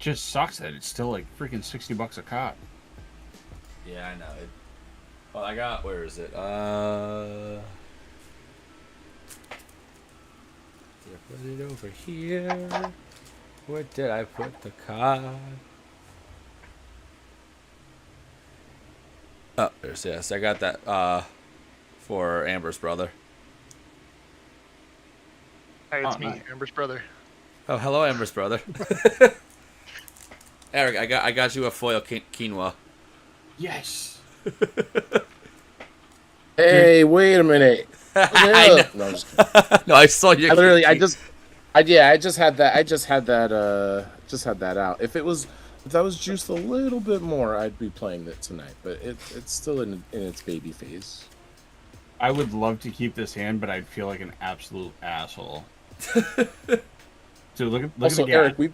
just sucks that it's still like freaking $60 a cop. Yeah, I know. Well, I got. Where is it? Did I put it over here? Where did I put the card? Oh, there's yes. I got that for Amber's brother. Hey, it's Oh, me, nice. Amber's brother. Oh, hello, Amber's brother. Eric, I got you a foil quinoa. Yes. Hey, wait a minute. I know. No, I'm just kidding. No, I saw you. I literally, I just had that. Just had that out. If that was juiced a little bit more, I'd be playing it tonight. But it's still in its baby phase. I would love to keep this hand, but I'd feel like an absolute asshole. Dude, look at Also, the guy. Eric, we've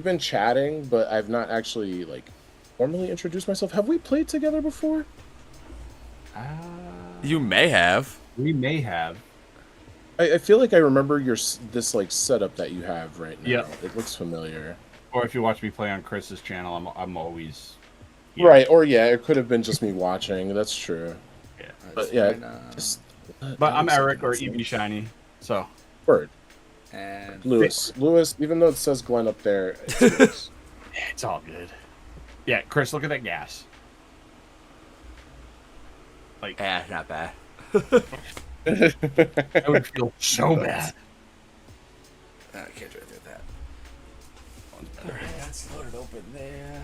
been chatting, but I've not actually like formally introduced myself. Have we played together before? You may have. We may have. I feel like I remember this like setup that you have right now. Yeah. It looks familiar. Or if you watch me play on Chris's channel, I'm always Right, or yeah, it could have been just me watching. That's true. Yeah. But yeah, But I'm Eric or Evie Shiny, so. Word. And Lewis, even though it says Glenn up there, it's Lewis. It's all good. Yeah, Chris, look at that gas. Like, not bad. I would feel so bad. I can't do anything with that. Alright, that's loaded open there.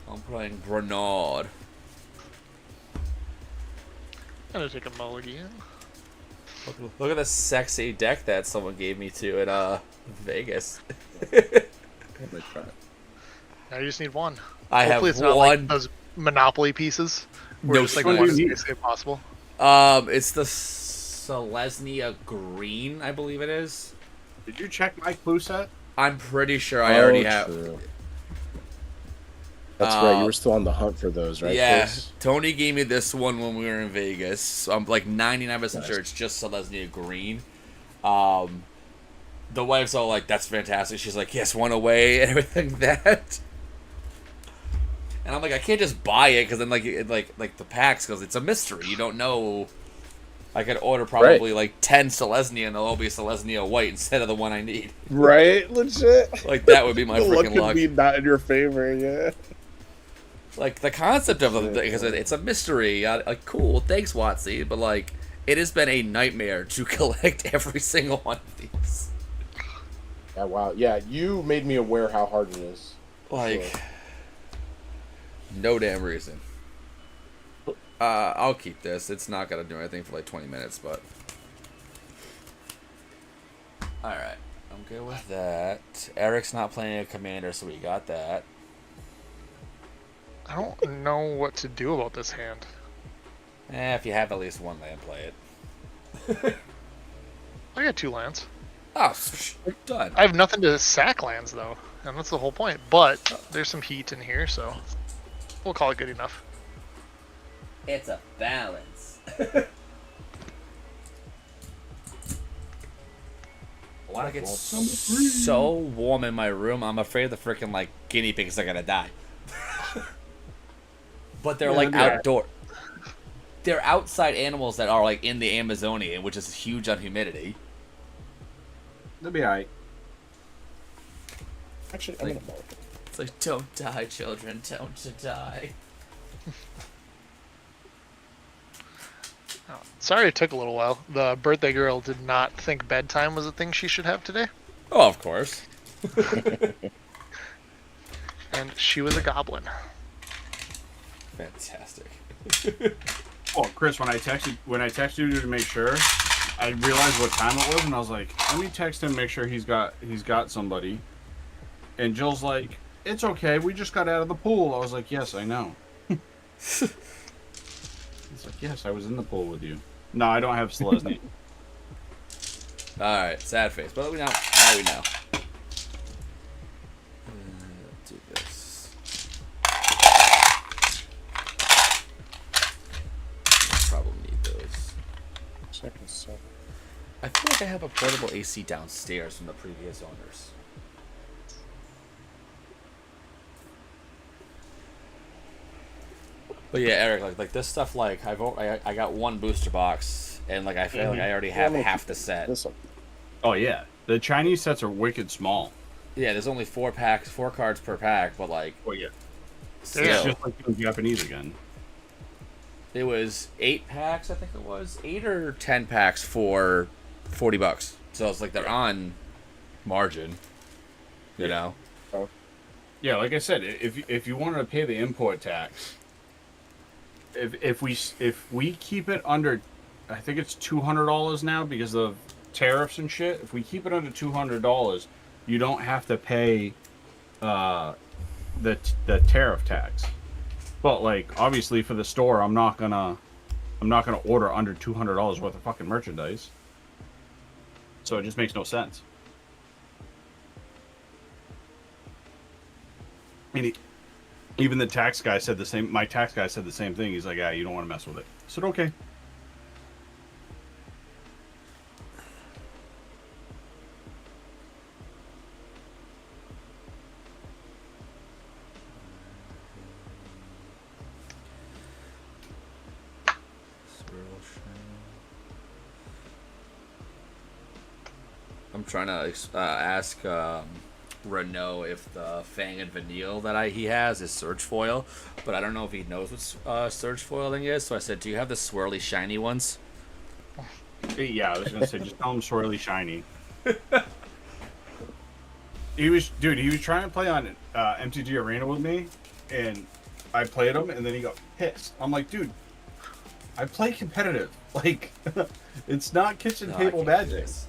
I'm playing Grenade. I'm gonna take a mulligan. Look at the sexy deck that someone gave me to at Vegas. Now you just need one. I Hopefully have it's not one. like those Monopoly pieces. Where No, it's like which one one do is you need? basically impossible. It's the Selesnya Green, I believe it is. Did you check my clue set? I'm pretty sure I already have. True. That's right. You were still on the hunt for those, right? Yeah, Chris? Tony gave me this one when we were in Vegas. So I'm like 99% Nice. sure it's just Selesnya Green. The wife's all like, "That's fantastic." She's like, "Yes, one away," and everything like that. And I'm like, I can't just buy it because then like the packs, because it's a mystery. You don't know. I could order probably like 10 Selesnya and they'll all be Selesnya white instead of the one I need. Right, legit. Like that would be my The luck freaking could luck. be not in your favor, yeah. Like the concept of them, because it's a mystery. Like cool, thanks Watsy, but like it has been a nightmare to collect every single one of these. Yeah, wow. Yeah, you made me aware how hard it is. Like Sure. no damn reason. I'll keep this. It's not gonna do anything for like 20 minutes, but all right, I'm good with that. Eric's not playing a commander, so we got that. I don't know what to do about this hand. If you have at least one land, play it. I got 2 lands. Oh, done. I have nothing to sack lands though, and that's the whole point. But there's some heat in here, so we'll call it good enough. It's a balance. Like it's so warm in my room. I'm afraid the freaking like guinea pigs are gonna die. But they're like outdoor. They're outside animals that are like in the Amazonia, which is huge on humidity. They'll be alright. Actually, I'm gonna mark it. It's like, don't die, children, don't die. Oh, sorry it took a little while. The birthday girl did not think bedtime was a thing she should have today, Oh, of course. and she was a goblin. Fantastic. Oh, Chris, when I texted you to make sure, I realized what time it was, and I was like, let me text him, make sure he's got somebody. And Jill's like, it's okay, we just got out of the pool. I was like, yes, I know. He's like, yes, I was in the pool with you. No, I don't have Selesnya. Alright, sad face. But now we know. Do this. Probably need those. Second, seven. I feel like I have a portable AC downstairs from the previous owners. But yeah, Eric, like this stuff, like I got one booster box, and like I feel like I already have half the set. This one. Oh yeah, the Chinese sets are wicked small. Yeah, there's only 4 cards per pack, but like, Oh yeah, still, it's just like the Japanese again. it was 8 packs. I think it was 8 or 10 packs for $40. So it's like they're on margin, you know. Yeah, like I said, if you wanted to pay the import tax, if we keep it under, I think it's $200 now because of tariffs and shit. If we keep it under $200, you don't have to pay the tariff tax. But like obviously for the store, I'm not gonna order under $200 worth of fucking merchandise. So it just makes no sense. I mean, even the tax guy said the same. My tax guy said the same thing. He's like, "Yeah, you don't want to mess with it." I said, "Okay." I'm trying to ask Renault if the Fang and Vanille that he has is Surge Foil, but I don't know if he knows what Surge Foiling is. So I said, "Do you have the swirly shiny ones?" Yeah, I was gonna say, just tell him swirly shiny. He was trying to play on MTG Arena with me, and I played him, and then he got pissed. I'm like, dude, I play competitive. Like, it's not kitchen No, I table can't do magic. this.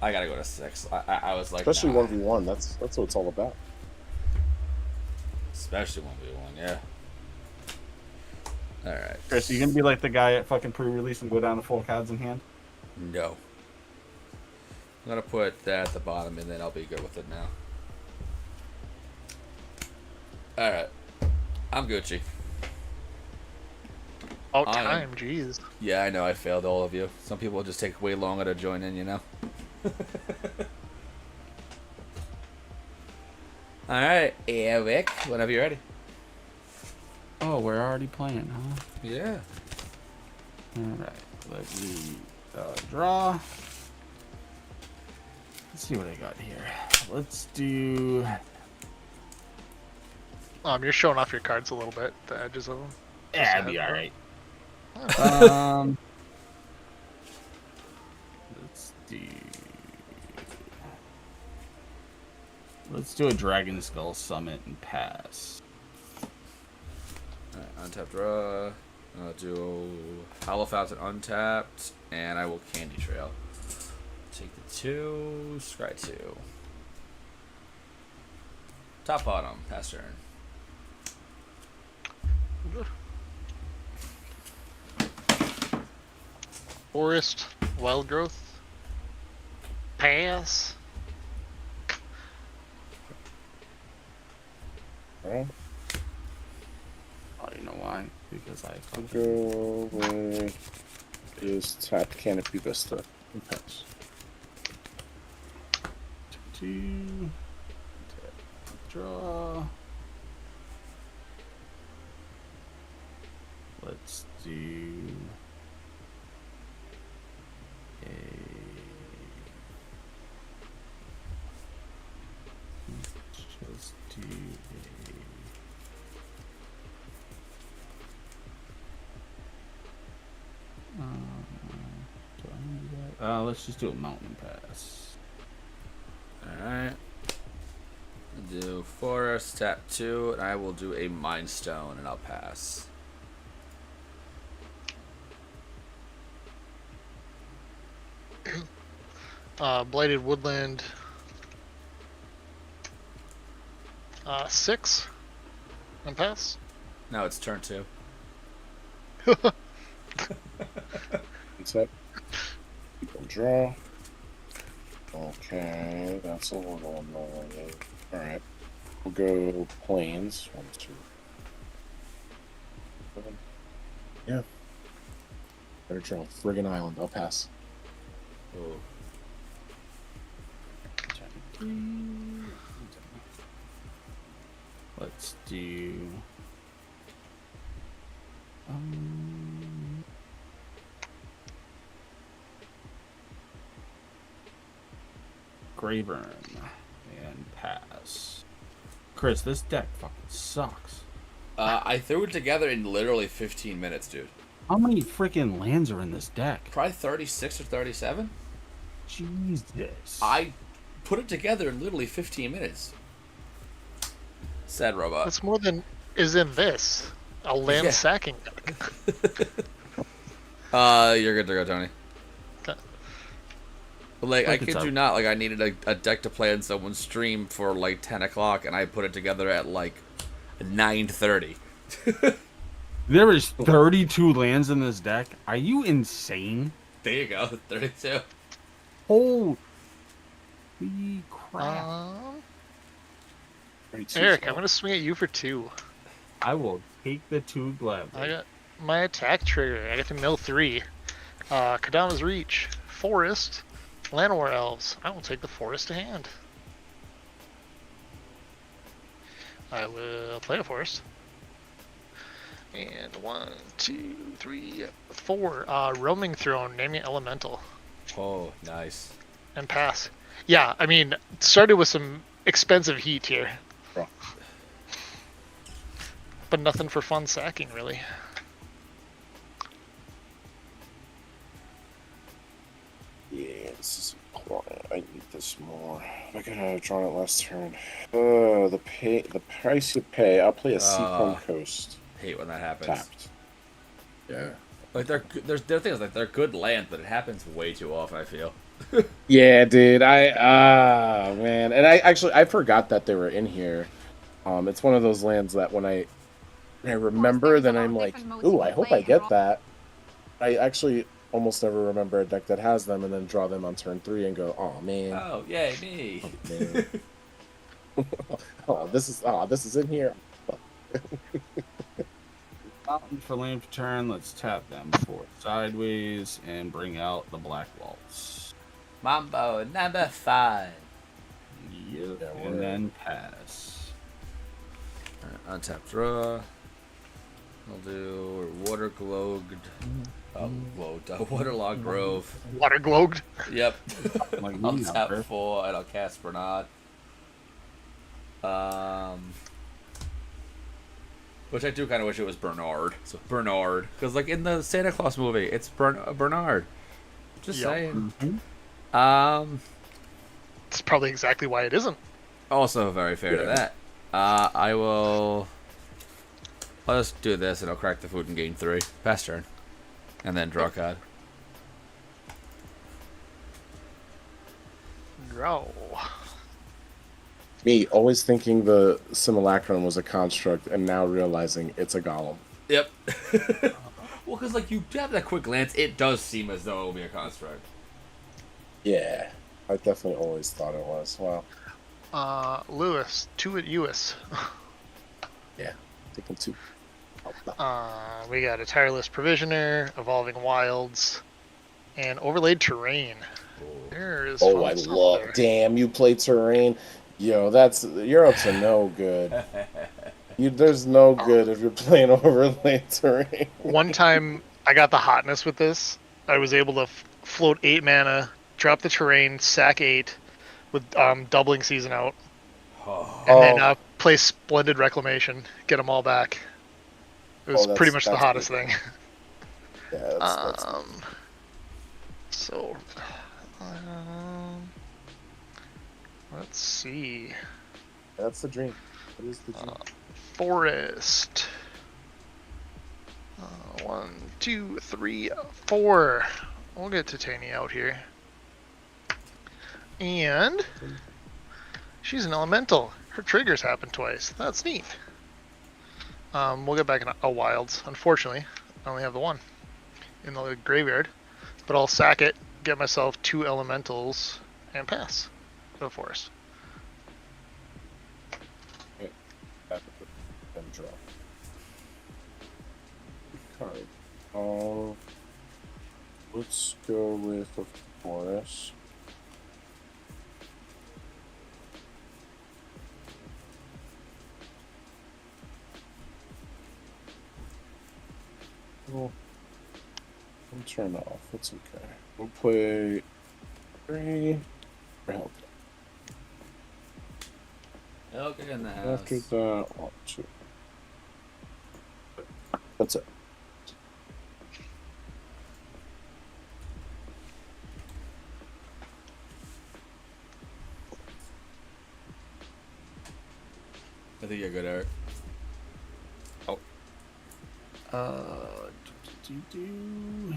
I gotta go to 6. I was like, Especially nah. 1v1. That's what it's all about. Especially 1v1, yeah. Alright. Chris, are you gonna be like the guy at fucking pre-release and go down to 4 cards in hand? No. I'm gonna put that at the bottom and then I'll be good with it now. Alright. I'm Gucci. About I am- time, jeez. Yeah, I know I failed all of you. Some people just take way longer to join in, you know? Alright, Eric, whenever you're ready. Oh, we're already playing, huh? Yeah. Alright, let me draw. Let's see what I got here. Let's do... You're showing off your cards a little bit, the edges of them. Yeah, it'll be alright. Oh. Let's do... Let's do a Dragon Skull Summit and pass. Alright, untapped draw. I'll do Hollow Fountain untapped, and I will Candy Trail. Take the 2, scry 2. Top bottom, pass turn. Forest, wild growth, pass. Alright. Oh, you know why? Because I We'll fucking... go with is tap Canopy Vista and pass. 2, draw. Let's do a... Just do a... do I wanna do that? Let's just do a mountain pass. Alright. Do Forest, tap 2, and I will do a Mind Stone, and I'll pass. Blighted Woodland. 6. And pass. Now it's turn 2. Tap. People draw. Okay, that's a little annoying. Alright. We'll go planes. 1, 2. 7. Yeah. Better draw friggin' island. I'll pass. Oh. Let's do. Graveurn and pass. Chris, this deck fucking sucks. I threw it together in literally 15 minutes, dude. How many freaking lands are in this deck? Probably 36 or 37. Jesus. I put it together in literally 15 minutes. Sad robot. That's more than is in this. A land Yeah. sacking. You're good to go, Tony. Okay. Like, I Like it's kid you up. not, like, I needed a deck to play on someone's stream for, like, 10 o'clock, and I put it together at, like, 9:30. There is 32 lands in this deck. Are you insane? There you go, 32. Holy crap. Eric, I'm gonna swing at you for 2. I will take the 2 gladly. I got my attack trigger. I get to mill 3. Kadama's Reach, Forest, Llanowar Elves. I will take the Forest to hand. I will play a Forest. And 1, 2, 3, 4. Roaming Throne, name me Elemental. Oh, nice. And pass. Yeah, I mean, started with some expensive heat here. Bro. But nothing for fun sacking, really. Yeah, this is important. I need this more. I could have drawn it last turn. The price you pay. I'll play a Seafoam Coast. Hate when that happens. Tapped. Yeah. Like, their thing is, like, they're good lands, but it happens way too often, I feel. Yeah, dude. Man. And I forgot that they were in here. It's one of those lands that when I remember, then I'm like, ooh, I hope I get that. I actually almost never remember a deck that has them, and then draw them on turn 3 and go, oh man. Oh, yay, me. Man. This is in here. Mountain for land for turn. Let's tap them for sideways and bring out the Black Waltz. Mambo number 5. Yep. Yeah, And we're- then pass. Untap draw. We'll do Waterlogged. Waterlogged Grove. Waterlogged. Yep. Like I'll me now, tap Chris. 4 and I'll cast Bernard. Which I do kind of wish it was Bernard. So Bernard, because like in the Santa Claus movie, it's Bernard. Just Yep. saying. Mhm. It's probably exactly why it isn't. Also very fair to that. I will. I'll just do this and I'll crack the food and gain 3. Pass turn, and then draw a card. Draw. Me always thinking the simulacrum was a construct, and now realizing it's a golem. Yep. Well, because like you have that quick glance, it does seem as though it will be a construct. Yeah, I definitely always thought it was. Wow. Lewis, 2 at US. Yeah, taking 2. We got a Tireless Provisioner, Evolving Wilds, and Overlaid Terrain. There is Oh, fun I stuff love. there. Damn, you play terrain. Yo, you're up to no good. There's no good if you're playing overlay terrain. One time I got the hotness with this. I was able to float 8 mana, drop the terrain, sack 8 with doubling season out, and then play Splendid Reclamation, get them all back. It was pretty much the that's hottest good. thing. Yeah, that's So, let's see. the dream. That is the dream. Forest. 1, 2, 3, 4. We'll get Titania out here. And she's an elemental. Her triggers happen twice. That's neat. We'll get back in a wilds. Unfortunately, I only have the one in the graveyard. But I'll sack it, get myself 2 elementals, and pass to the forest. And draw. Card. Oh. let's go with the forest. Well, I'll turn off. It's okay. We'll play 3 for health. Okay, in the house. After that, 1, 2. That's it. I think you're good, Eric. Do.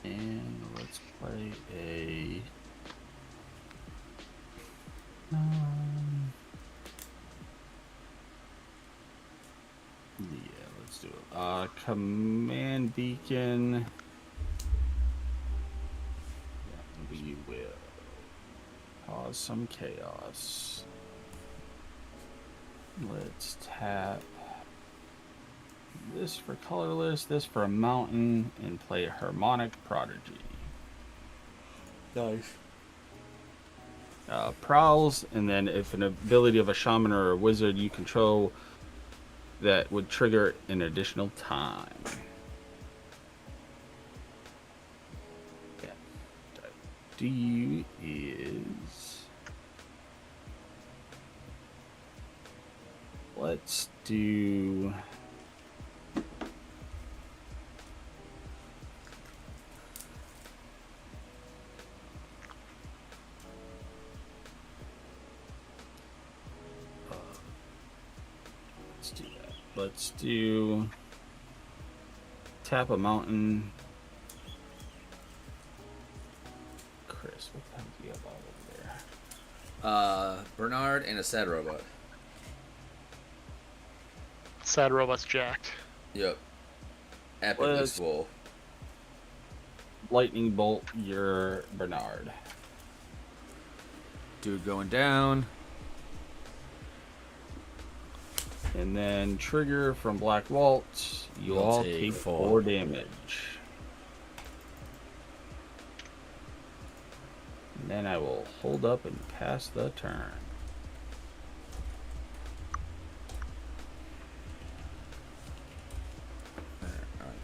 And let's play a. Yeah, let's do it. Command beacon. Yeah, we will cause some chaos. Let's tap this for colorless, this for a mountain, and play a harmonic prodigy. Nice. Prowls, and then if an ability of a shaman or a wizard you control that would trigger an additional time. Yeah. D is. Let's do. Let's do that. Let's do. Tap a mountain. Chris, what time do you have all over there? Bernard and a sad robot. Sad robot's jacked. Yep. Epically Let's- swole. Lightning bolt your Bernard. Dude going down. And then trigger from Black Vault. You You'll all take take 4. 4 damage. And then I will hold up and pass the turn.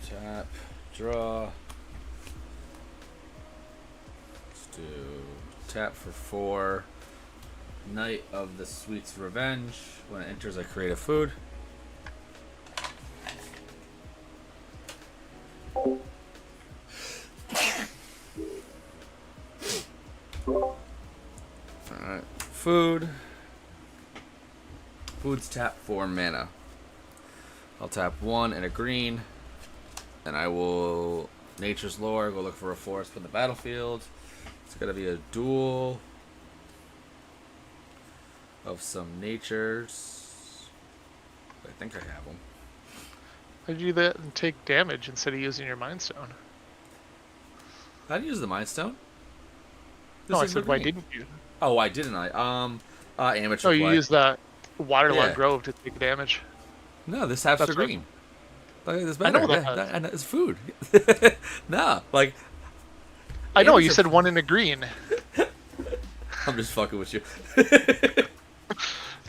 Tap. Draw. Let's do tap for 4. Knight of the Sweet's Revenge. When it enters, I create a food. Alright. Food. Food's tap 4 mana. I'll tap 1 and a green. And I will Nature's Lore, go look for a forest from the battlefield. It's gonna be a duel of some natures. I think I have them. Why'd you do that and take damage instead of using your Mind Stone? How do you use the Mind Stone? No, This I is said the why green. didn't you? Oh, why didn't I? Amateur No, you play. used the Waterlog Yeah. Grove to take damage. No, this half's That's the right. green. Like, it's I know better. that. Yeah, and it's food. Nah, like I know, you Amateur- said 1 in a green. I'm just fucking with you.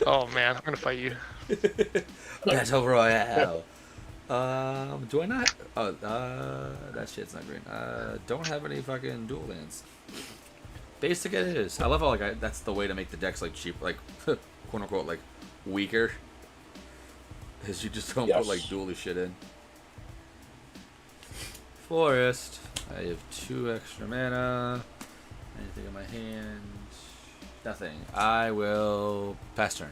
Oh man, I'm gonna fight you. Battle Royale. Do I not? Oh, that shit's not green. Don't have any fucking dual lands. Basic it is. I love how that's the way to make the decks like cheap, like quote unquote like weaker. Is you just don't Yes. put like dually shit in. Forest. I have 2 extra mana. Anything in my hand? Nothing. I will pass turn.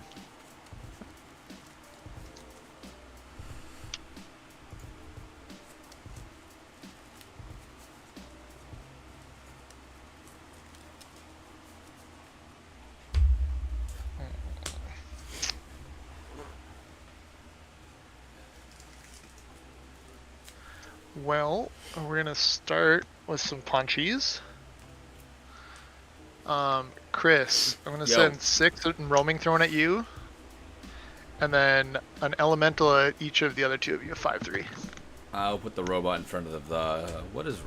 Well, we're gonna start with some punchies. Chris, I'm gonna Yo. send 6 and roaming thrown at you, And then an elemental at each of the other two of you, 5/3. I'll put the robot in front of the. What is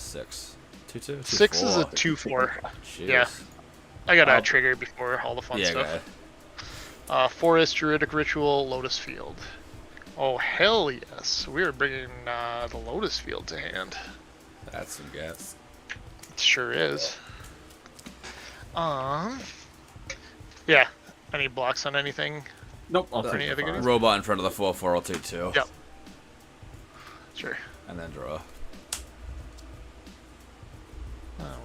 6? 2/2? 6 is a 2/4. 2/4. Jeez. Yeah, I got a I'll- trigger before all the fun Yeah, stuff. go ahead. Forest, Druidic Ritual, Lotus Field. Oh, hell yes. We're bringing the Lotus Field to hand. That's some gas. It sure is. Yeah. Any blocks on anything? Nope, I'll Any take other the goodies? five. Robot in front of the 4/4. I'll take 2. Yep. Sure. And then draw.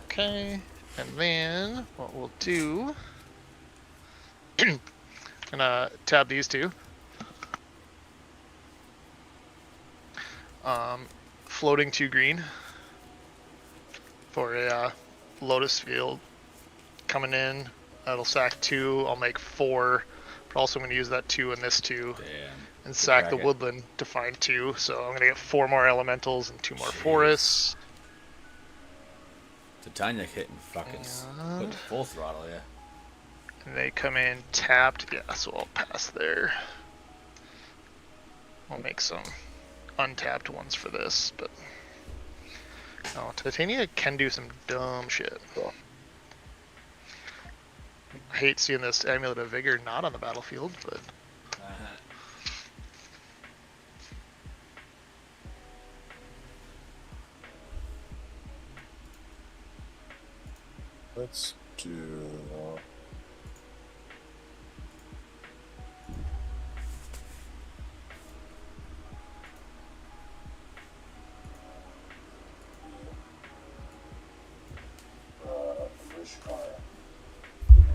Okay. And then what we'll do. Gonna tab these two. Floating 2 green for a Lotus Field coming in. That'll sack 2. I'll make 4. But also I'm going to use that 2 and this 2 Damn. and sack the crack it. woodland to find 2. So I'm going to get 4 more elementals and 2 more Jeez. forests. Titania hitting fucking put full throttle, yeah. And they come in tapped. Yeah, so I'll pass there. I'll make some untapped ones for this, but no, Titania can do some dumb shit. I hate seeing this Amulet of Vigor not on the battlefield, but Let's do. Rishkara.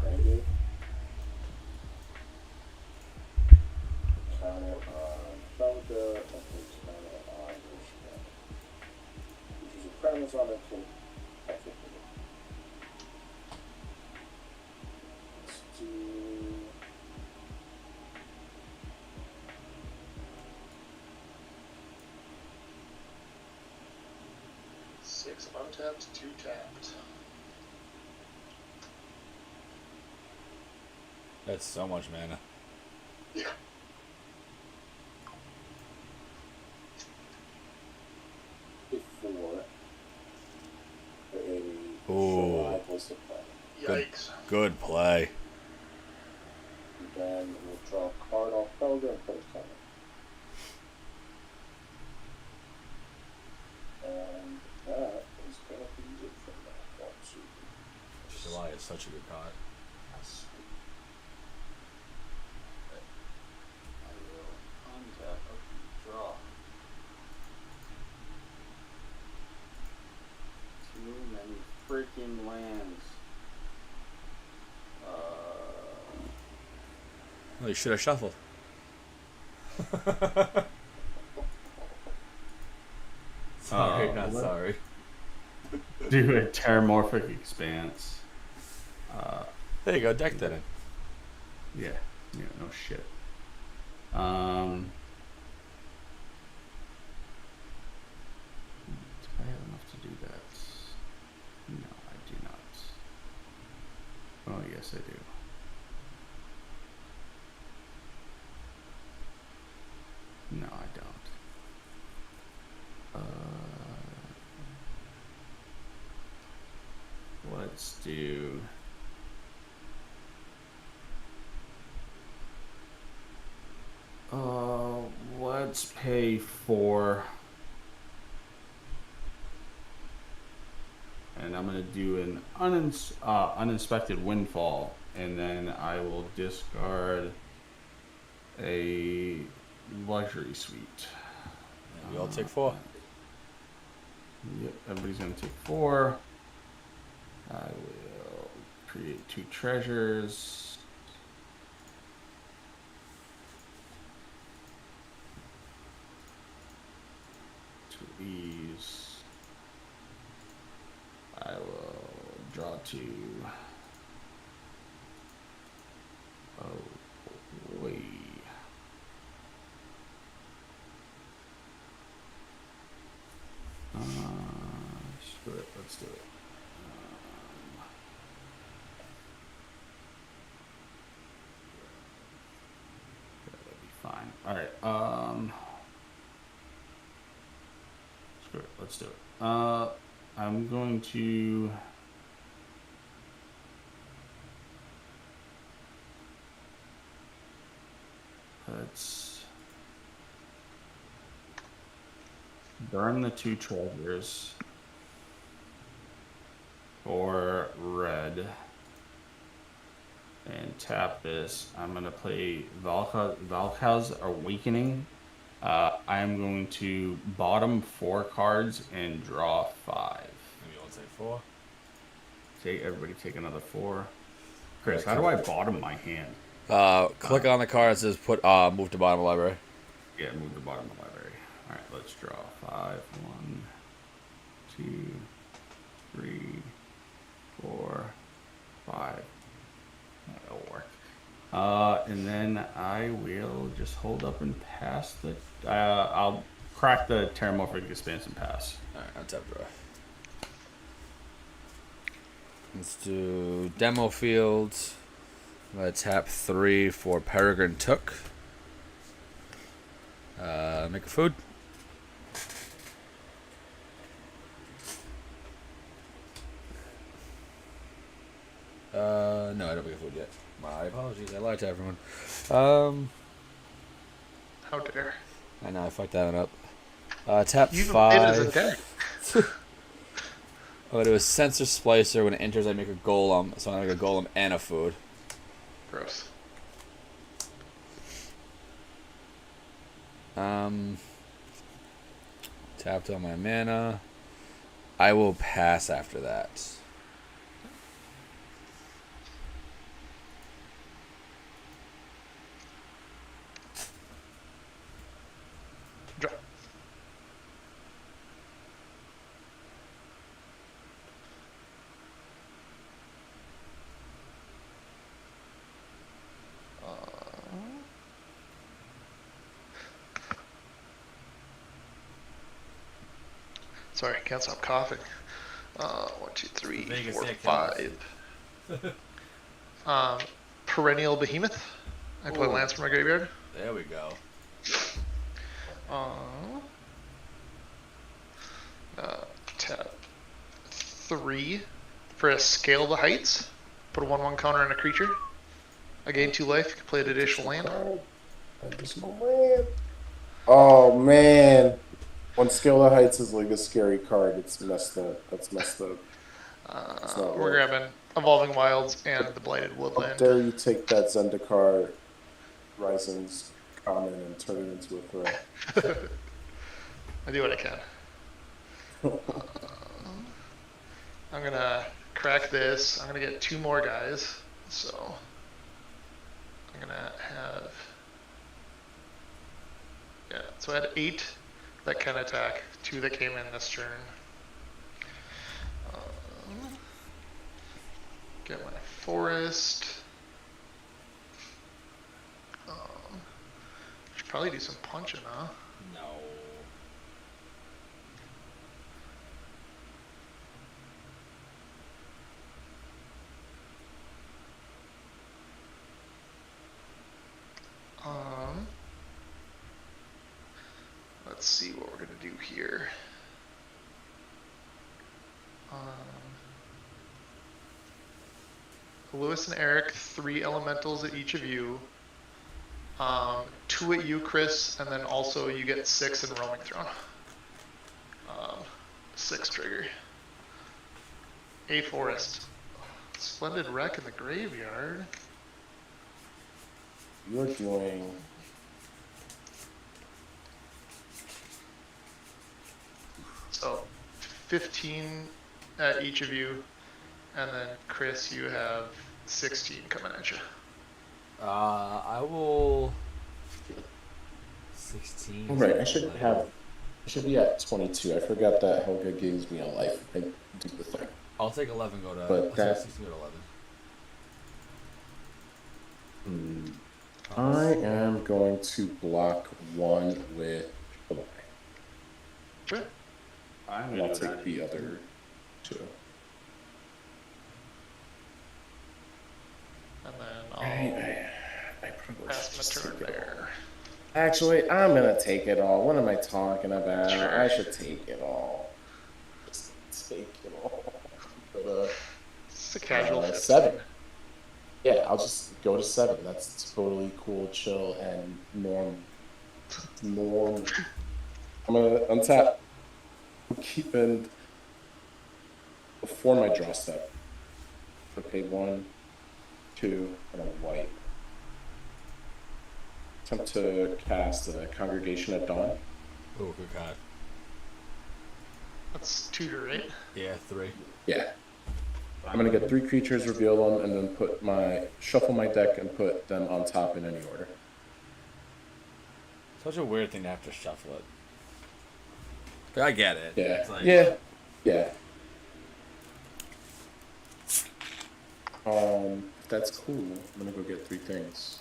Ready? Counter on Felga, and please counter on Rishkara. Which is a premise on it, so technically. Let's do. Six untapped, 2 tapped. That's so much mana. Yeah. Before a Ooh. high place to play. Good. yikes. Good play. And then we'll draw a card off Felga and put a counter. And that is gonna be it from that one. So July is such a good card. I will untap, draw. Too many freaking lands. Well, you should have shuffled. Sorry, not what? sorry. Do a Terramorphic Expanse. There you go, deck that in. Yeah, no shit. Do I have enough to do that? No, I do not. Oh, yes, I do. No, I don't. Let's do. Let's pay for. And I'm gonna do an uninspected windfall, and then I will discard a luxury suite. We all take 4. Yep, everybody's gonna take 4. I will create 2 treasures. Two of these. I will draw 2. Oh, wait. Screw it. Let's do it. right. Screw it. Let's do it. I'm going to. Let's burn the 2 treasures for red and tap this. I'm going to play Valka's Awakening. I am going to bottom 4 cards and draw 5. Maybe I'll say 4. Everybody take another 4. Chris, how do I bottom my hand? Click on the card that says put move to bottom of library. Yeah, move the bottom of the library. All right, let's draw 5. 1, 2, 3, 4, 5. That'll work. And then I will just hold up and pass the. I'll crack the Terramorphic Expanse and pass. All right, untap draw. Let's do demo fields. Let's tap 3 for Peregrine Took. Make a food. No, I don't make a food yet. My apologies. I lied to everyone. How dare. I know I fucked that one up. Tap You even played it as a 5. deck. Oh, it was Sensor Splicer. When it enters, I make a golem. So I make a golem and a food. Gross. Tapped on my mana. I will pass after that. Draw. Sorry, can't stop coughing. 1, 2, 3, Vegas 4, Nick 5. Perennial Behemoth. I play Ooh. lands from my graveyard. There we go. Tap 3 for a Scale the Heights. Put a 1/1 counter on a creature. I gain 2 life. You can play an additional land. Oh man, when Scale of Heights is like a scary card, it's messed up. That's messed up. We're grabbing Evolving Wilds and the Blighted How Woodland. dare you take that Zendikar Rising's common and turn it into a threat? I do what I can. I'm gonna crack this. I'm gonna get 2 more guys. So I'm gonna have, yeah. So I had 8 that can attack, 2 that came in this turn. Get my forest. Should probably do some punching, huh? No. Let's see what we're gonna do here. Lewis and Eric, 3 elementals at each of you. 2 at you, Chris, and then also you get 6 in Roaming Throne. 6 trigger. A forest. Splendid wreck in the graveyard. You're doing. So 15 at each of you, and then Chris, you have 16 coming at you. I will. 16. All right, I should be at 22. I forgot that Helga gives me a life. I do the thing. I'll take 11. Go to. But I'll that- take 16. Go to 11. I am going to block 1 with a line. Sure. I'm And gonna I'll do take that. the other 2. And then I'll I probably pass should my just turn take it there. Actually, I'm gonna take it all. What am I talking about? Sure. I should take it all. Just take it all. But, It's a casual fifth 7. spin. Yeah, I'll just go to 7. That's totally cool, chill, and normal. Normal. I'm gonna untap. I'm keeping before my draw step. Okay, 1, 2, and a white. Attempt to cast a Congregation at Dawn. Oh, good God. That's tutor, right? Yeah, 3. Yeah. I'm gonna get 3 creatures, reveal them, and then shuffle my deck and put them on top in any order. Such a weird thing to have to shuffle it. But I get it. Yeah. It's like, Yeah. If that's cool, I'm gonna go get 3 things.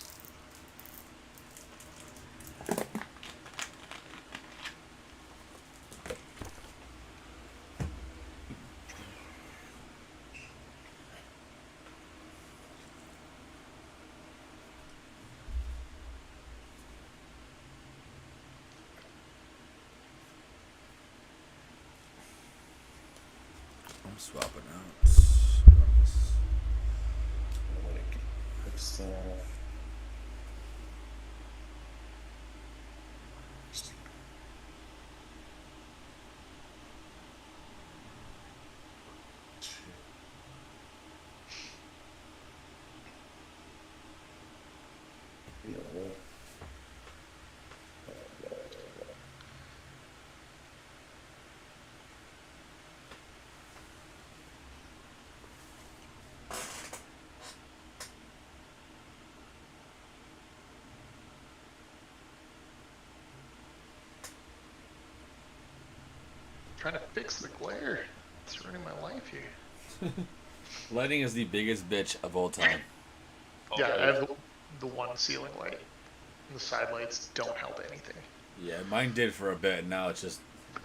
I'm swapping out. Good stuff. Trying to fix the glare. It's ruining my life here. Lighting is the biggest bitch of all time. Yeah, I have the one ceiling light. The side lights don't help anything. Yeah, mine did for a bit. Now it's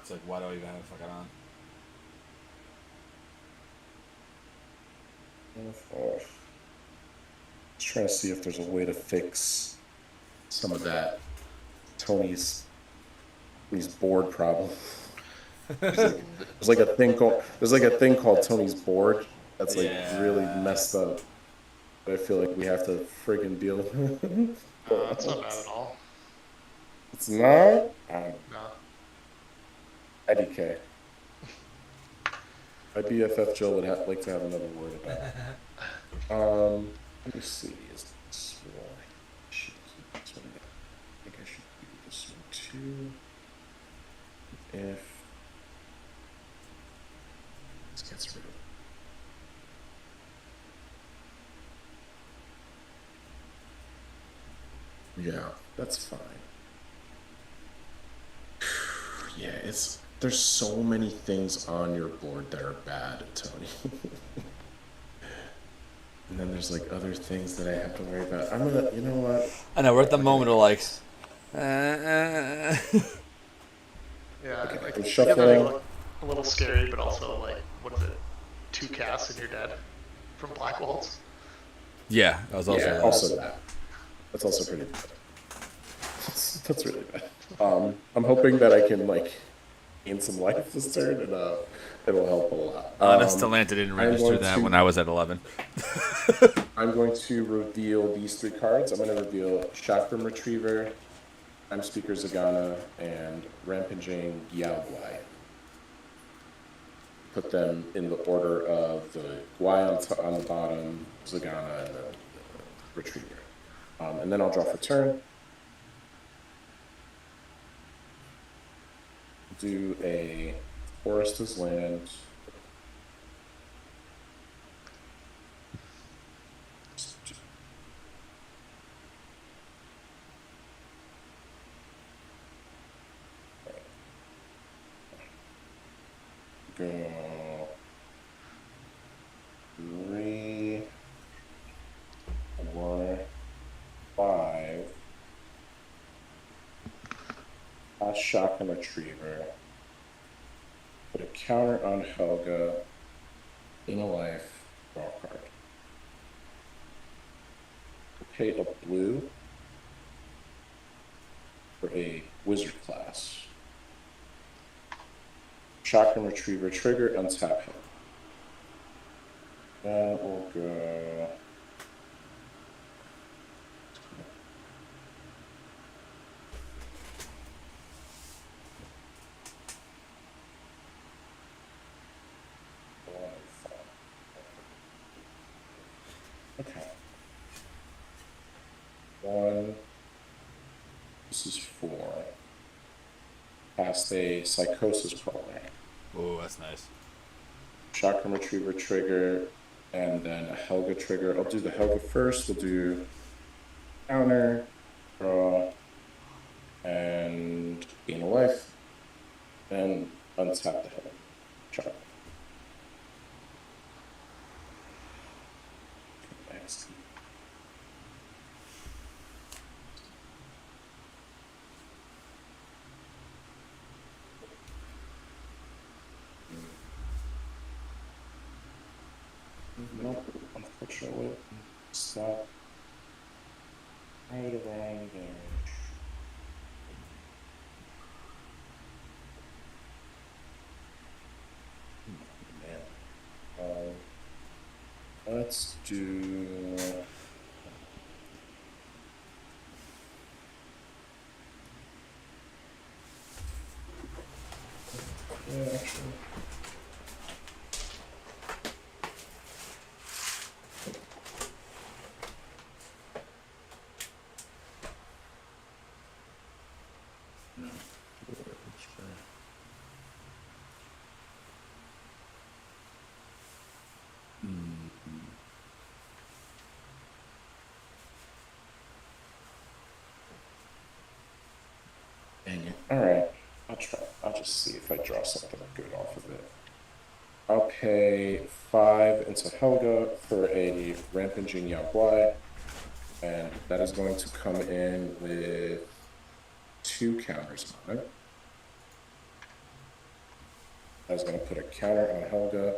like, why do I even have it fucking on? Just trying to see if there's a way to fix some of that Tony's board problem. There's like a thing called Tony's board that's like really messed up. But I feel like we have to friggin' deal with it. That's not bad at all. It's not? No. IDK. My BFF Jill would like to have another word about it. Let me see. Is this one? I should keep this one. I think I should keep this one too. If this gets rid of. Yeah, that's fine. Yeah, there's so many things on your board that are bad, Tony. And then there's like other things that I have to worry about. You know what? I know, we're at the moment of like, Yeah, Okay, like, I'm together shuffling. they look a little scary, but also like, what is it? 2 casts and you're dead from Black Waltz. yeah, I was also. Yeah, also that. That's also pretty bad. That's really bad. I'm hoping that I can like gain some life this turn, and it'll help a lot. Honest Talanta didn't register that when I was at 11. I'm going to reveal these 3 cards. I'm going to reveal Chakram Retriever, Time Speaker Zagana, and Rampaging Yaoguai. Put them in the order of the Guai on the bottom, Zagana, and the Retriever. And then I'll draw for turn. Do a Forest as Land. Go 3, 4, 5. Last Shotgun Retriever. Put a counter on Helga. In a life. Draw a card. Okay, a blue. for a wizard class. Chakram Retriever trigger, untap him. That will go. Okay. One. This is 4. Cast a Psychosis Crawler. Oh, that's nice. Chakram Retriever trigger, and then a Helga trigger. I'll do the Helga first. We'll do counter, draw, and gain a life, and untap the Helga. Chakra. Next. Nope, unfortunately, stop right around there. Man, let's do. Yeah, actually. Dang it. Alright. I'll try. I'll just see if I draw something good off of it. I'll pay 5 into Helga for a Rampant Genial, and that is going to come in with 2 counters on it. I was going to put a counter on Helga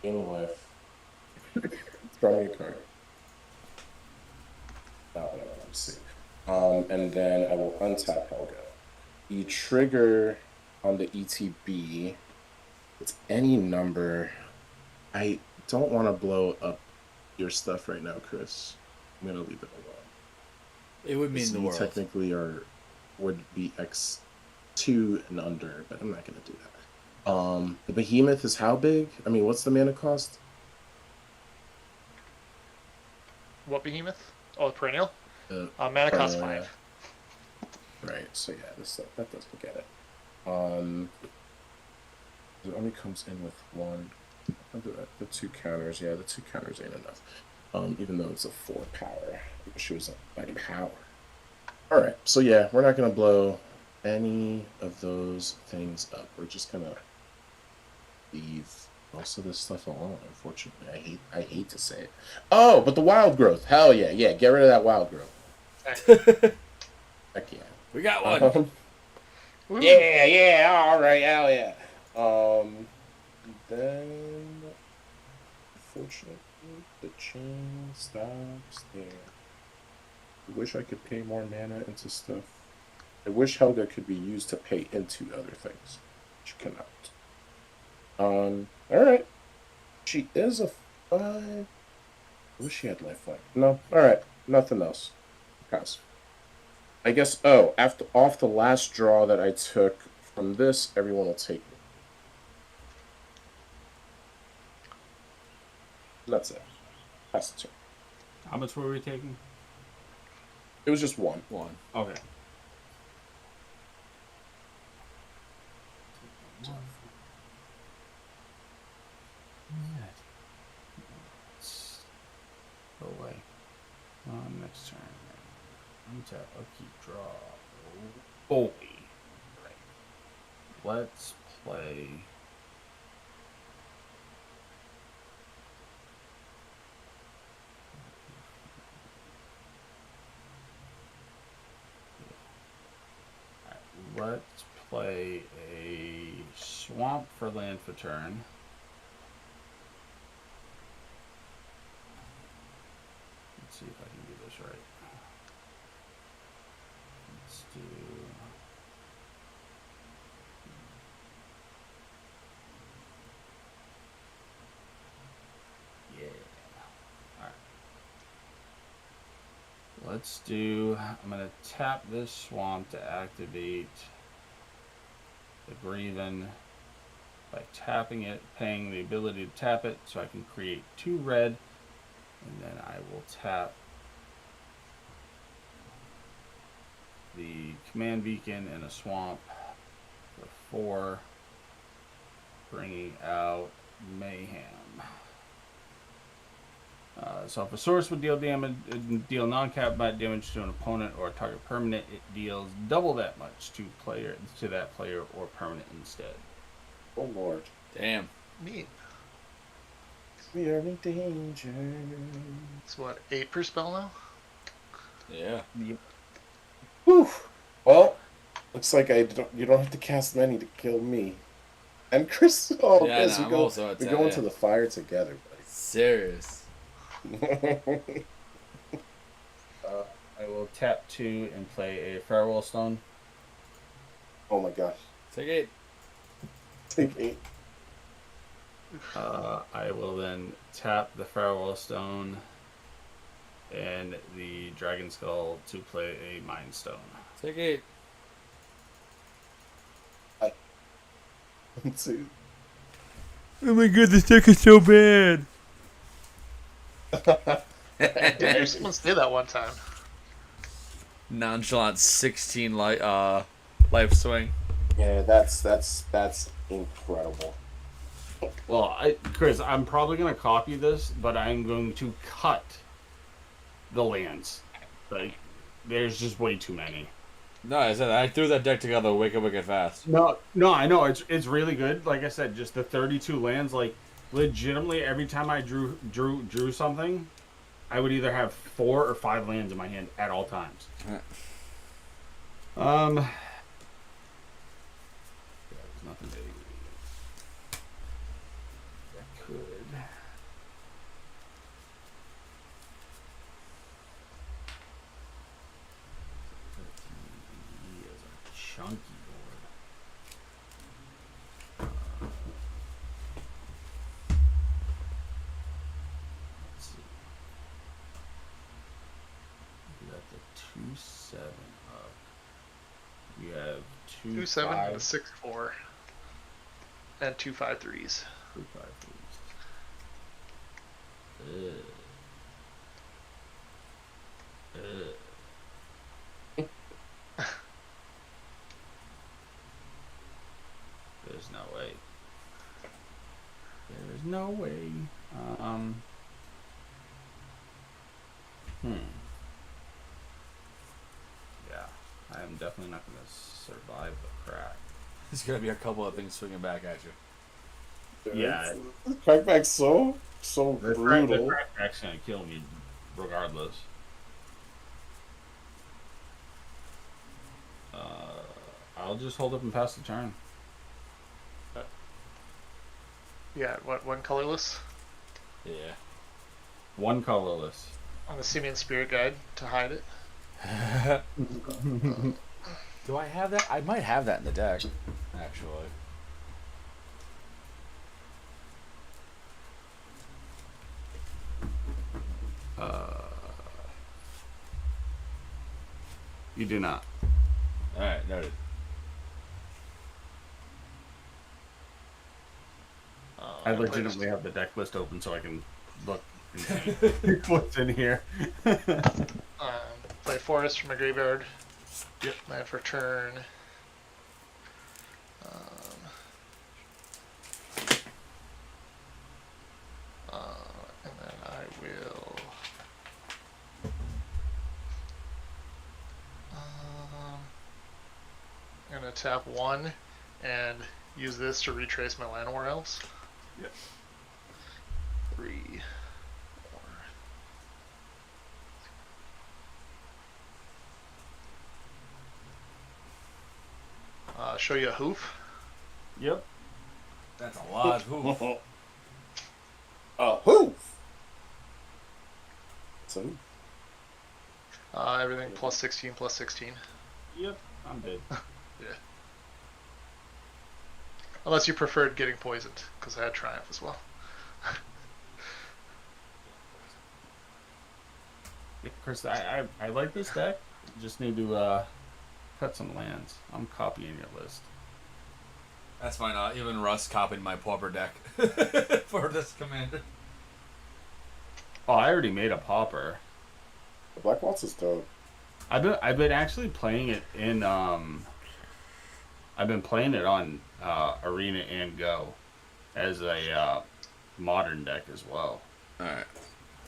in life. Draw me a card. Not what I want to see. And then I will untap Helga. The trigger on the ETB, it's any number. I don't want to blow up your stuff right now, Chris. I'm going to leave it alone. It would mean the world. Technically would be X2 and under, but I'm not going to do that. The behemoth is how big? I mean, what's the mana cost? What behemoth? Oh, perennial? Mana Perennial, cost 5. yeah. Right, so yeah, that doesn't get it. It only comes in with 1. The 2 counters, yeah, the 2 counters ain't enough. Even though it's a 4 power. I wish it was a power. Alright, so yeah, we're not gonna blow any of those things up. We're just gonna leave most of this stuff alone, unfortunately. I hate to say it. Oh, but the wild growth. Hell yeah, get rid of that wild growth. Heck yeah. We got one. Yeah, alright, hell yeah. Then unfortunately the chain stops there. I wish I could pay more mana into stuff. I wish Helga could be used to pay into other things. She cannot. Alright. She is a 5. I wish she had lifeline. No, alright. Nothing else. Pass. I guess, off the last draw that I took from this, everyone will take it. That's it. Pass the turn. How much were we taking? It was just 1. Okay. Go away. Next turn. Untap, upkeep, draw. Holy. Right. Let's play. Let's play a swamp for land for turn. Let's see if I can do this right. Let's do Let's do. I'm gonna tap this swamp to activate the Graven by tapping it, paying the ability to tap it, so I can create 2 red, and then I will tap the command beacon in a swamp for 4, bringing out Mayhem. So if a source would deal non-cap damage to an opponent or a target permanent, it deals double that much to that player or permanent instead. Oh lord. Damn. Neat. We are in danger. It's what, 8 per spell now? Yeah. Yep. Whew. Well, looks like you don't have to cast many to kill me. And Chris, Yeah, yes, no, I'm also we go into the fire together, buddy. Serious. I will tap 2 and play a Farewell Stone. Oh my gosh. Take 8. Take 8. I will then tap the Farewell Stone and the Dragon Skull to play a Mind Stone. Take 8. 1, 2. Oh my god, this deck is so bad. Did you hear someone say that one time? Nonchalant 16 life swing. Yeah, that's incredible. Well, Chris, I'm probably going to copy this, but I'm going to cut the lands. Like, there's just way too many. No, I said I threw that deck together wicked fast. No, I know it's really good. Like I said, just the 32 lands. Like, legitimately, every time I drew something, I would either have 4 or 5 lands in my hand at all times. Yeah, there's nothing big. That could. He is a chunky board. Let's see. We got the 2/7 up. We have 2/7 5. and a 6/4. And 2/5/3s. 2/5. There's no way. There's no way. Yeah, I am definitely not going to survive the crack. There's gonna be a couple of things swinging back at you. Yeah. Crackback's so The brutal. crackback's going to kill me regardless. I'll just hold up and pass the turn. Yeah, what, one colorless? Yeah. One colorless. On the Simian Spirit Guide to hide it. Do I have that? I might have that in the deck, actually. You do not. Alright, noted. I legitimately have the deck list open so I can look and see what's in here. Play Forest from my graveyard. Yep. Land for turn. And then I will. I'm gonna tap 1 and use this to retrace my Llanowar Elves. Yep. 3, 4. Show you a hoof. Yep. That's a lot. Ooh. A hoof. So Everything plus 16, plus 16. Yep. I'm dead. Yeah. Unless you preferred getting poisoned, because I had Triumph as well. Chris, I like this deck. Just need to cut some lands. I'm copying your list. That's fine. Even Russ copied my pauper deck for this commander. Oh, I already made a pauper. The Black Waltz is dope. I've been actually playing it in I've been playing it on Arena and Go as a modern deck as well. All right.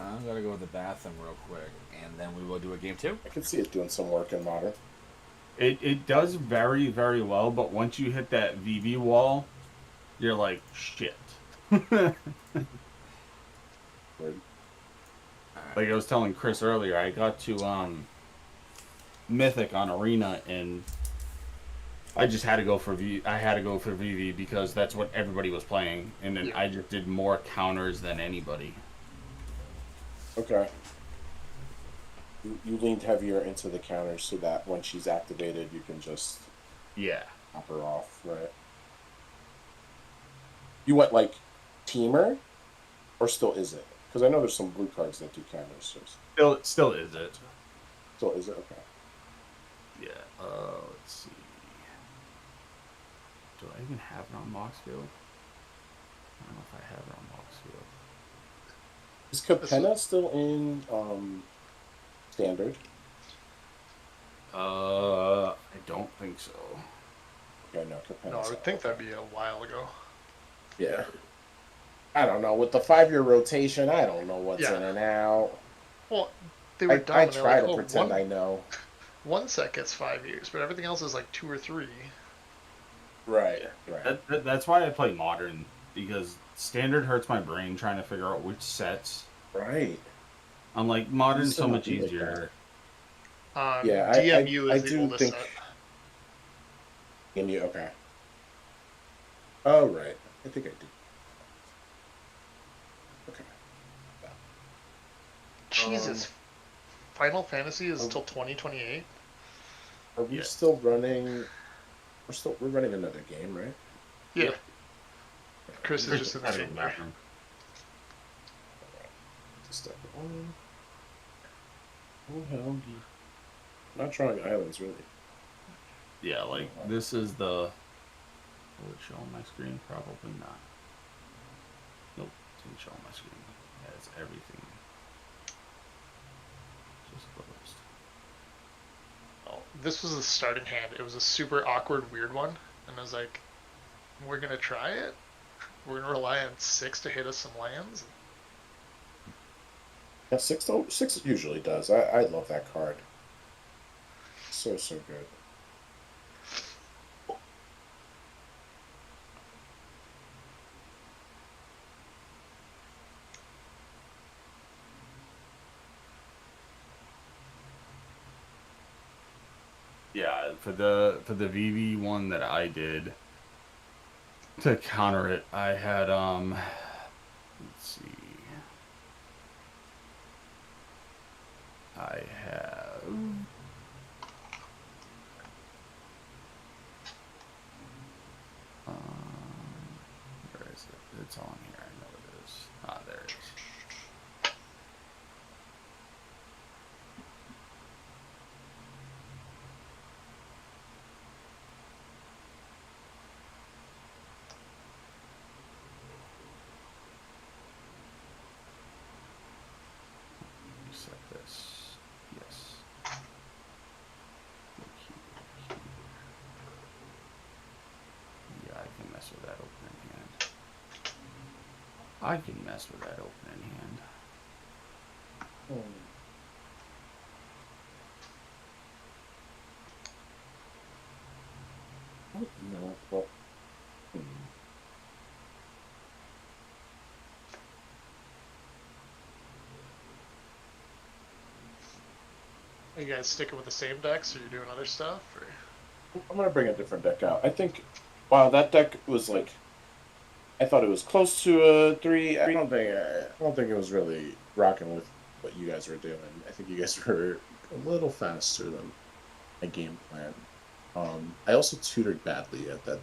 I'm gonna go to the bathroom real quick, and then we will do a game 2. I can see it doing some work in Modern. It does very, very well, but once you hit that VV wall, you're like, shit. Word. Like I was telling Chris earlier, I got to Mythic on Arena, and I just had to go for VV because that's what everybody was playing, and then I just did more counters than anybody. Okay. You leaned heavier into the counters so that when she's activated, you can just pop her off, right? You went like teamer, or still is it? Because I know there's some blue cards that do counters. So Still is it? still is it? Okay. Yeah. Let's see. Do I even have it on Moxfield? I don't know if I have it on Moxfield. Is Capenna still in standard? I don't think so. Okay, no, Capenna. No, I would think that'd be a while ago. Yeah. I don't know. With the 5-year rotation, I don't know what's in and out. Well, they were dumb. I and they're try like, to pretend I know. One set gets 5 years, but everything else is like 2 or 3. Right. That's why I play Modern, because Standard hurts my brain trying to figure out which sets. Right. I'm like, Modern's so much like easier. Yeah, DMU I is the do oldest think. set. DMU, okay. Oh, right. I think I do. Okay. Jesus. Final Fantasy is till 2028? Are we still running? We're running another game, right? Yeah. Chris is just in the Chris room there. Step one. Oh hell. Not drawing islands, really. Yeah, like, this is the... Will it show on my screen? Probably not. Nope, didn't show on my screen. Yeah, it's everything. Just closed. Oh, this was the starting hand. It was a super awkward, weird one. And I was like, we're going to try it? We're going to rely on 6 to hit us some lands? Yeah, six usually does. I love that card. So good. Yeah, for the VV one that I did to counter it, I had let's see. I have where is it? It's on here. I know it is. Ah, there it is. Reset this. Yes. Yeah, I can mess with that opening hand. I can mess with that opening hand. No, well, Are you guys sticking with the same decks, or you doing other stuff? Or? I'm gonna bring a different deck out. I think, wow, that deck was like, I thought it was close to a 3. I don't think it was really rocking with what you guys were doing. I think you guys were a little faster than my game plan. I also tutored badly at that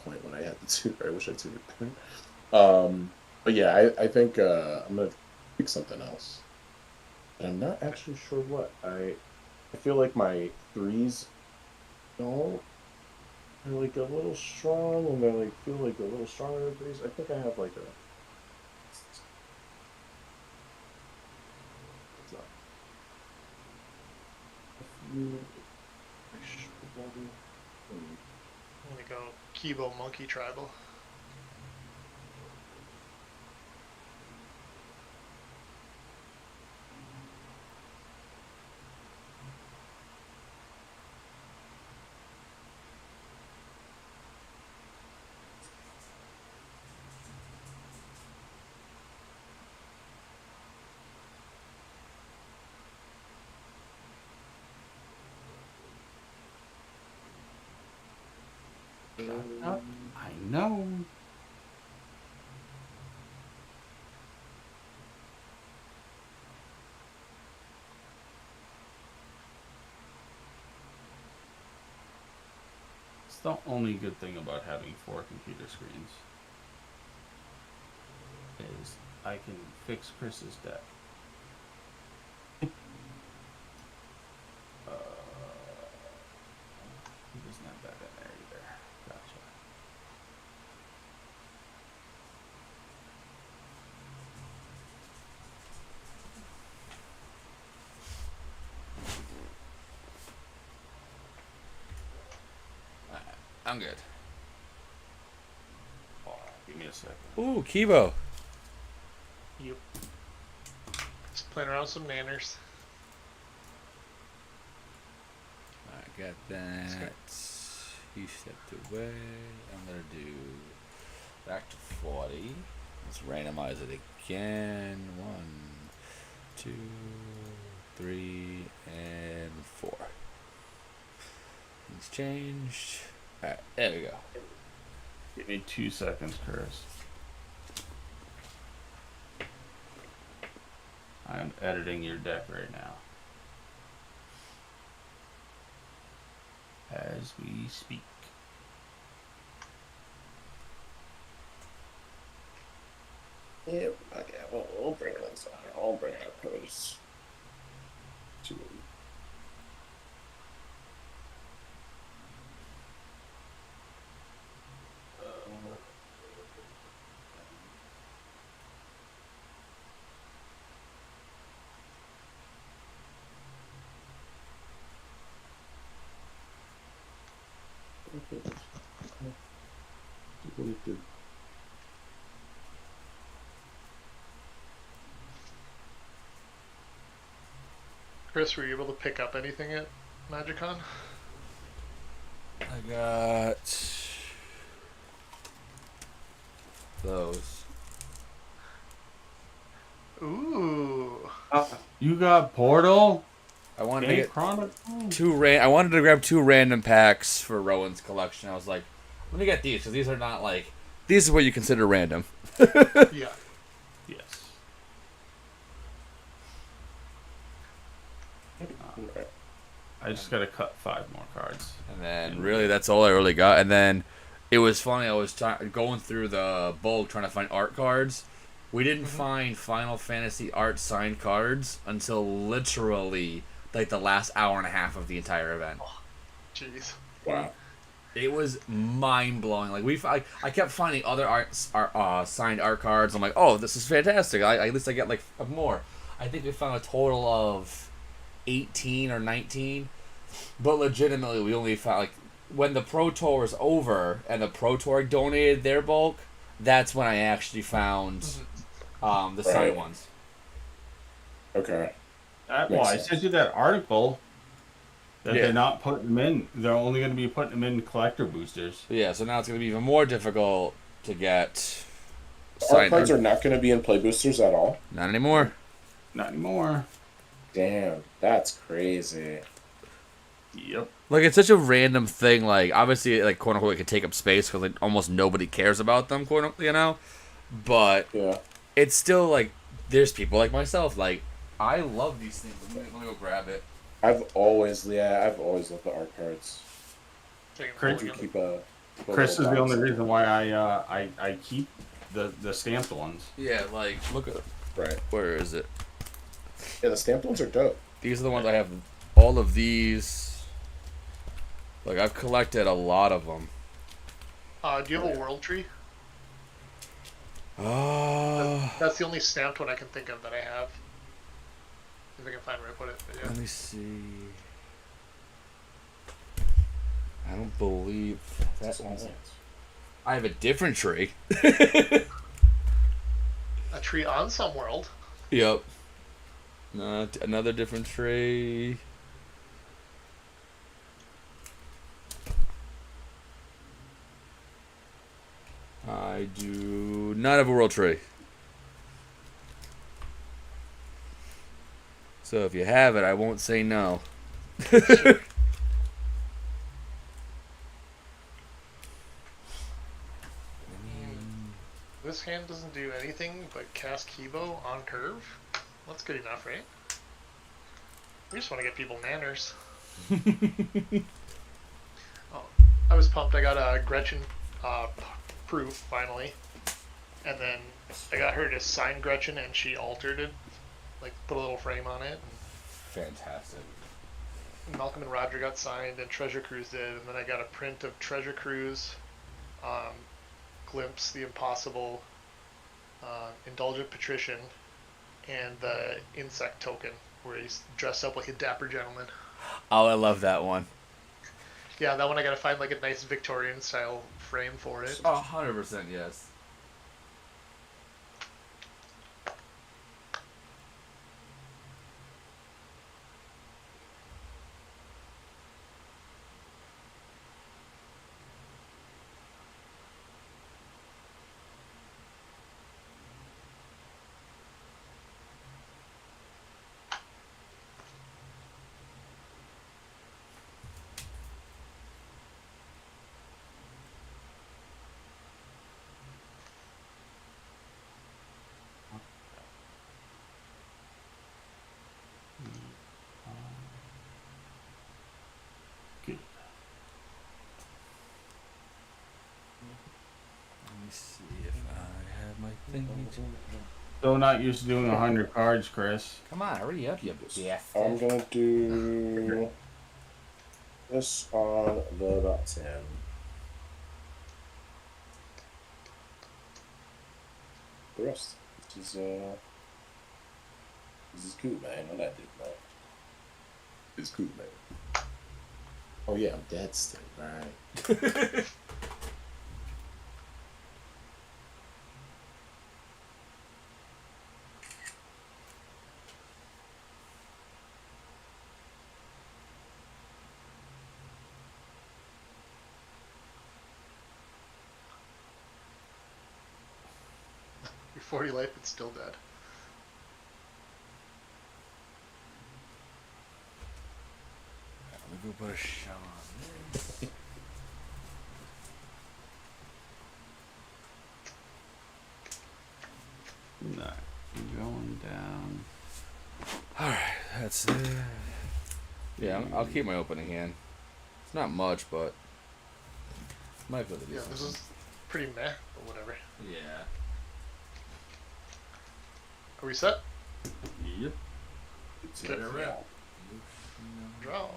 point when I had the tutor. I wish I tutored better. But yeah, I think I'm gonna pick something else. I'm not actually sure what. I feel like my threes don't are like a little strong, and they like feel like a little stronger than threes. I think I have like a. It's not a few extra value. I'm gonna go Kibo Monkey Tribal. I know. It's the only good thing about having 4 computer screens is I can fix Chris's deck. He doesn't have that in there either. Gotcha. I'm good. Oh, give me a second. Ooh, Kibo. Yep. Just playing around with some nanners. I got that. He stepped away. I'm gonna do back to 40. Let's randomize it again. 1, 2, 3, and 4. Things changed. Alright, there we go. Give me 2 seconds, Chris. I'm editing your deck right now. As we speak. Yeah, okay, well, we'll bring this on. I'll bring up Chris. Chris, were you able to pick up anything at MagicCon? I got those. Ooh. You got Portal? I wanted to Game get Chronicle? I wanted to grab 2 random packs for Rowan's collection. I was like, let me get these because these are not like these are what you consider random. Yeah. Yes. I just gotta cut 5 more cards. And then really that's all I really got. And then it was funny. I was going through the bulk trying to find art cards. We didn't find Final Fantasy art signed cards until literally like the last hour and a half of the entire event. Jeez. Wow. It was mind blowing. Like I kept finding other signed art cards. I'm like, oh, this is fantastic. At least I get like more. I think we found a total of 18 or 19, but legitimately we only found like when the Pro Tour was over and the Pro Tour donated their bulk. That's when I actually found the signed ones. Okay. Well, I sent you that article that Yeah. they're not putting them in. They're only going to be putting them in collector boosters. Yeah, so now it's going to be even more difficult to get Art signed cards art. are not going to be in play boosters at all. Not anymore. Not anymore. Damn, that's crazy. Yep. Like, it's such a random thing. Like, obviously, like, quote unquote, it could take up space because like, almost nobody cares about them, quote unquote, you know? But Yeah. it's still like, there's people like myself. Like, I love these things. Let me go grab it. I've always loved the art cards. Chris, You keep a. Chris is the only reason why I keep the stamped ones. Yeah, like, look at Right. where is it? Yeah, the stamped ones are dope. These are the ones I have. All of these. Like, I've collected a lot of them. Do you have a world tree? Oh. That's the only stamped one I can think of that I have. If I can find where I put it. But yeah. Let me see. I don't believe that one. I have a different tree. A tree on some world. Yep. Another different tree. I do not have a world tree. So if you have it, I won't say no. This hand doesn't do anything but cast Kibo on curve. That's good enough, right? We just want to get people manners. Oh, I was pumped. I got a Gretchen proof finally, and then I got her to sign Gretchen, and she altered it, like put a little frame on it. Fantastic. And Malcolm and Roger got signed, and Treasure Cruise did, and then I got a print of Treasure Cruise, Glimpse the Impossible, Indulgent Patrician, and the Insect token, where he's dressed up like a dapper gentleman. Oh, I love that one. Yeah, that one I gotta find like a nice Victorian style frame for it. 100% yes. Let me see if I have my thing. Still not used to doing 100 cards, Chris. Come on, hurry up, you BF. I'm gonna do this on the bottom. The rest. This is cool, man. What I did, man. It's cool, man. Oh yeah, I'm dead still, right? Your 40 life, it's still dead. Let me go put a shell on this. Nah, going down. Alright, that's it. Yeah, I'll keep my opening hand. It's not much, but might be able to do Yeah, something. this is pretty meh, but whatever. Yeah. Are we set? Yep. It's Okay. a Draw.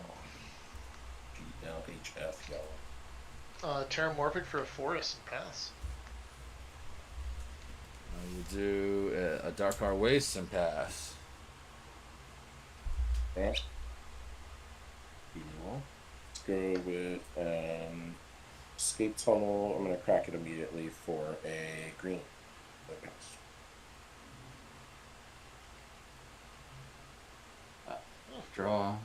GLHF, y'all. Terramorphic for a forest and pass. You do a Darkar Waste and pass. Okay. Let's go with Escape Tunnel. I'm gonna crack it immediately for a green. Draw.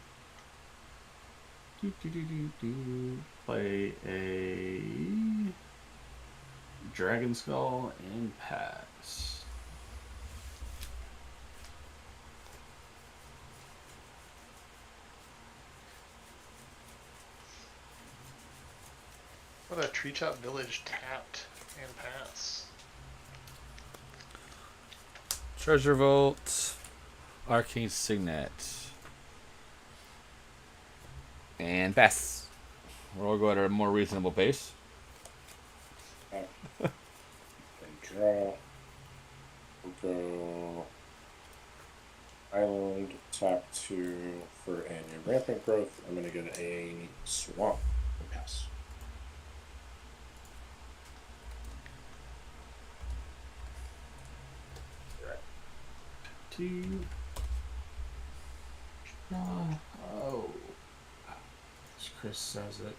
Play a Dragon Skull and pass. What a Treetop Village tapped and pass. Treasure Vault. Arcane Signet. And pass. We'll all go at a more reasonable pace. And draw. We'll go. island, tap 2 for any rampant growth. I'm going to get a swamp. Pass. Two. Oh. As Chris says it.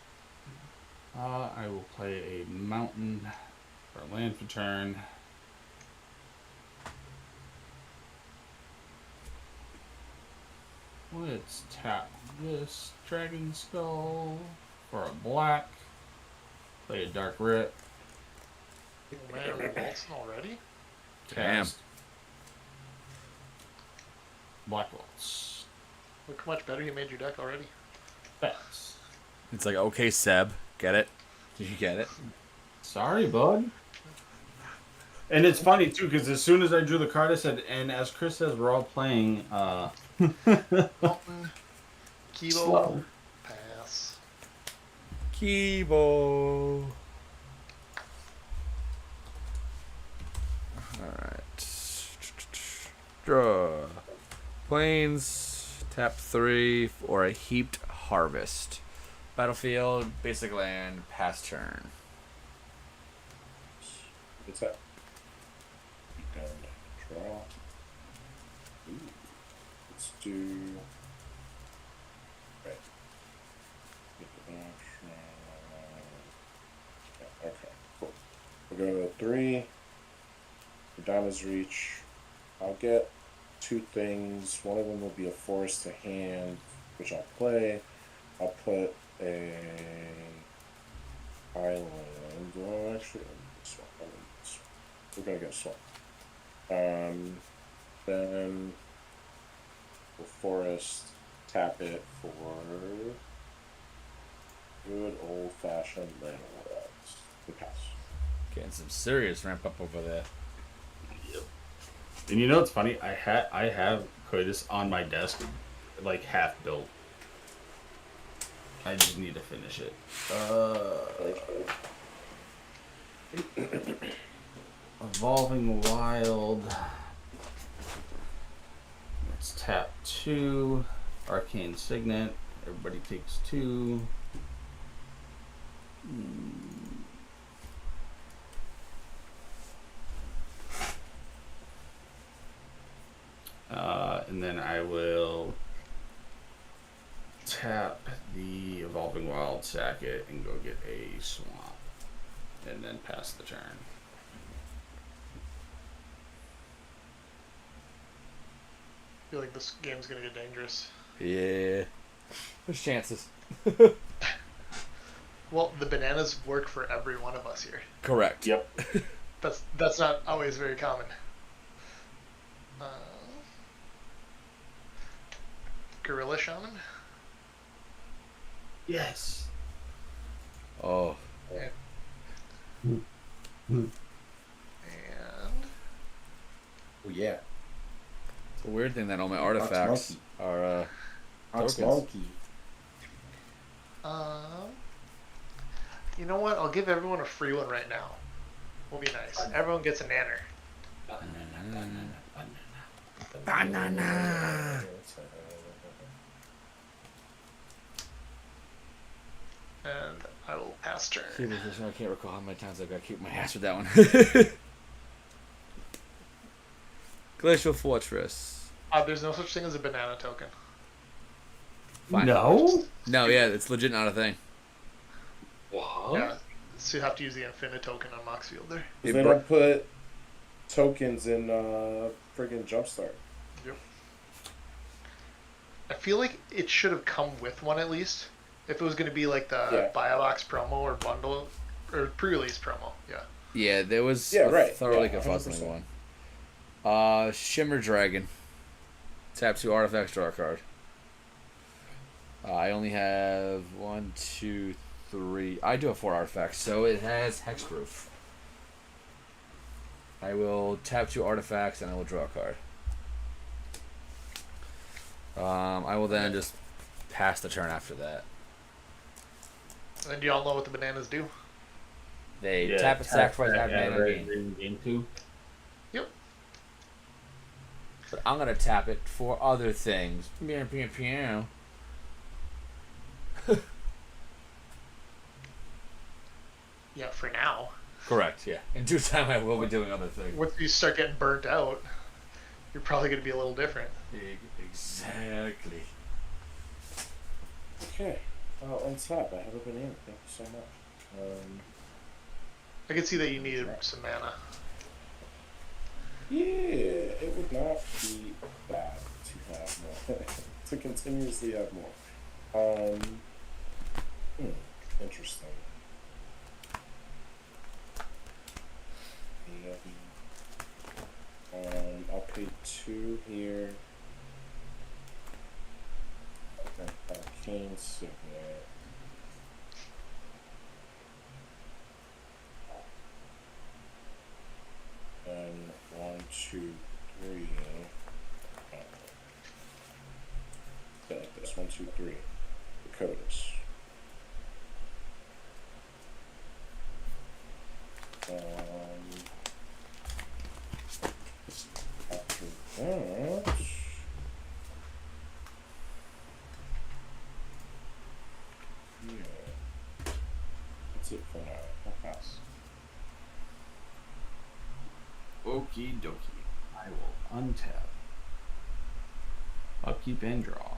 I will play a mountain for land for turn. Let's tap this dragon skull for a black. Play a dark rip. Oh man, we're waltzing already? Damn. Cast Black Waltz. Look how much better you made your deck already. Pass. It's like, okay, Seb, get it? Did you get it? Sorry, bud. And it's funny too, because as soon as I drew the card, I said, and as Chris says, we're all playing Mountain. Kilo. slow. Pass. Kibo. Alright. Draw. Plains. Tap 3 for a heaped harvest. Battlefield, basic land, pass turn. What's that? And draw. Ooh. Let's do. Right. Get the action. Yeah, okay, cool. We'll go to 3. For Diamond's Reach. I'll get 2 things. One of them will be a forest to hand, which I'll play. I'll put a island. Well, actually, swamp. We're gonna get swamp. Then the forest, tap it for good old fashioned land worlds. The pass. Getting some serious ramp up over there. And you know what's funny? I have Coitus on my desk, like half built. I just need to finish it. Evolving Wild. Let's tap 2. Arcane Signet. Everybody takes 2. And then I will tap the Evolving Wild, sack it, and go get a swamp. And then pass the turn. I feel like this game's gonna get dangerous. Yeah. There's chances. Well, the bananas work for every one of us here. Correct. Yep. That's not always very common. Gorilla Shaman? Yes. Oh. And Oh yeah. It's a weird thing that all my artifacts are Ox tokens. Monkey. You know what? I'll give everyone a free one right now. Will be nice. Everyone gets a nanner. Banana. And I will pass turn. I can't recall how many times I've got to keep my ass with that one. Glacial Fortress. There's no such thing as a banana token. Fine. No? No, yeah, it's legit not a thing. What? Yeah. So you have to use the infinite token on Moxfield there. It They bur- don't put tokens in friggin' Jumpstart. Yep. I feel like it should have come with one at least. If it was going to be like the buy a box promo or bundle or pre-release promo. Yeah. Yeah, there was Yeah, a right. thoroughly Yeah, confuzzling one. Shimmer Dragon. Tap 2 artifacts, draw a card. I only have 1, 2, 3. I do have 4 artifacts, so it has hexproof. I will tap 2 artifacts and I will draw a card. I will then just pass the turn after that. And do y'all know what the bananas do? They tap and sacrifice, add mana, gain. Game 2. Yep. But I'm gonna tap it for other things. Pew, pew, pew. Yeah, for now. Correct, yeah. In due time, I will be doing other things. Once you start getting burnt out, you're probably going to be a little different. Exactly. Okay. Untap. I have a banana. Thank you so much. I can see that you needed some mana. Yeah, it would not be bad to have more. To continuously have more. Interesting. I'll pay 2 here. Arcane Signet. And 1, 2, 3. Like this. 1, 2, 3. Dakotas. After that, yeah, that's it for now. I'll pass. Okie dokie. I will untap. Upkeep and draw.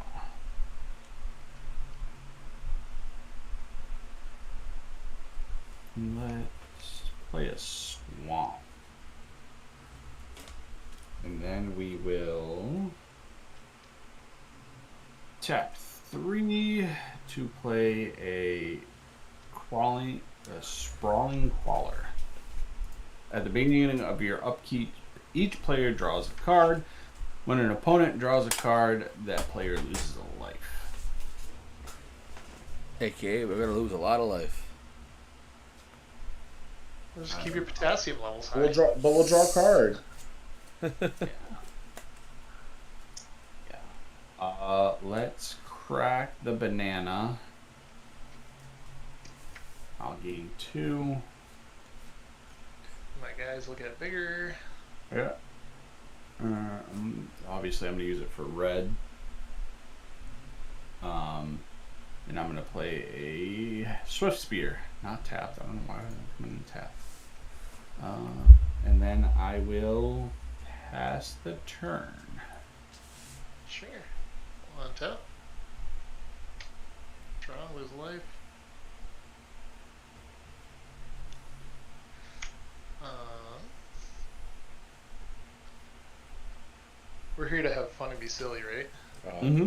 Let's play a swamp. And then we will tap 3 to play a sprawling crawler. At the beginning of your upkeep, each player draws a card. When an opponent draws a card, that player loses a life. AKA, we're gonna lose a lot of life. Just keep your potassium levels high. We'll draw a card. Yeah. Let's crack the banana. I'll gain 2. My guys will get bigger. Yeah. Obviously, I'm going to use it for red. And I'm going to play a Swift Spear. Not tapped. I don't know why I'm coming in tapped. And then I will pass the turn. Sure. On tap. Draw, lose life. We're here to have fun and be silly, right?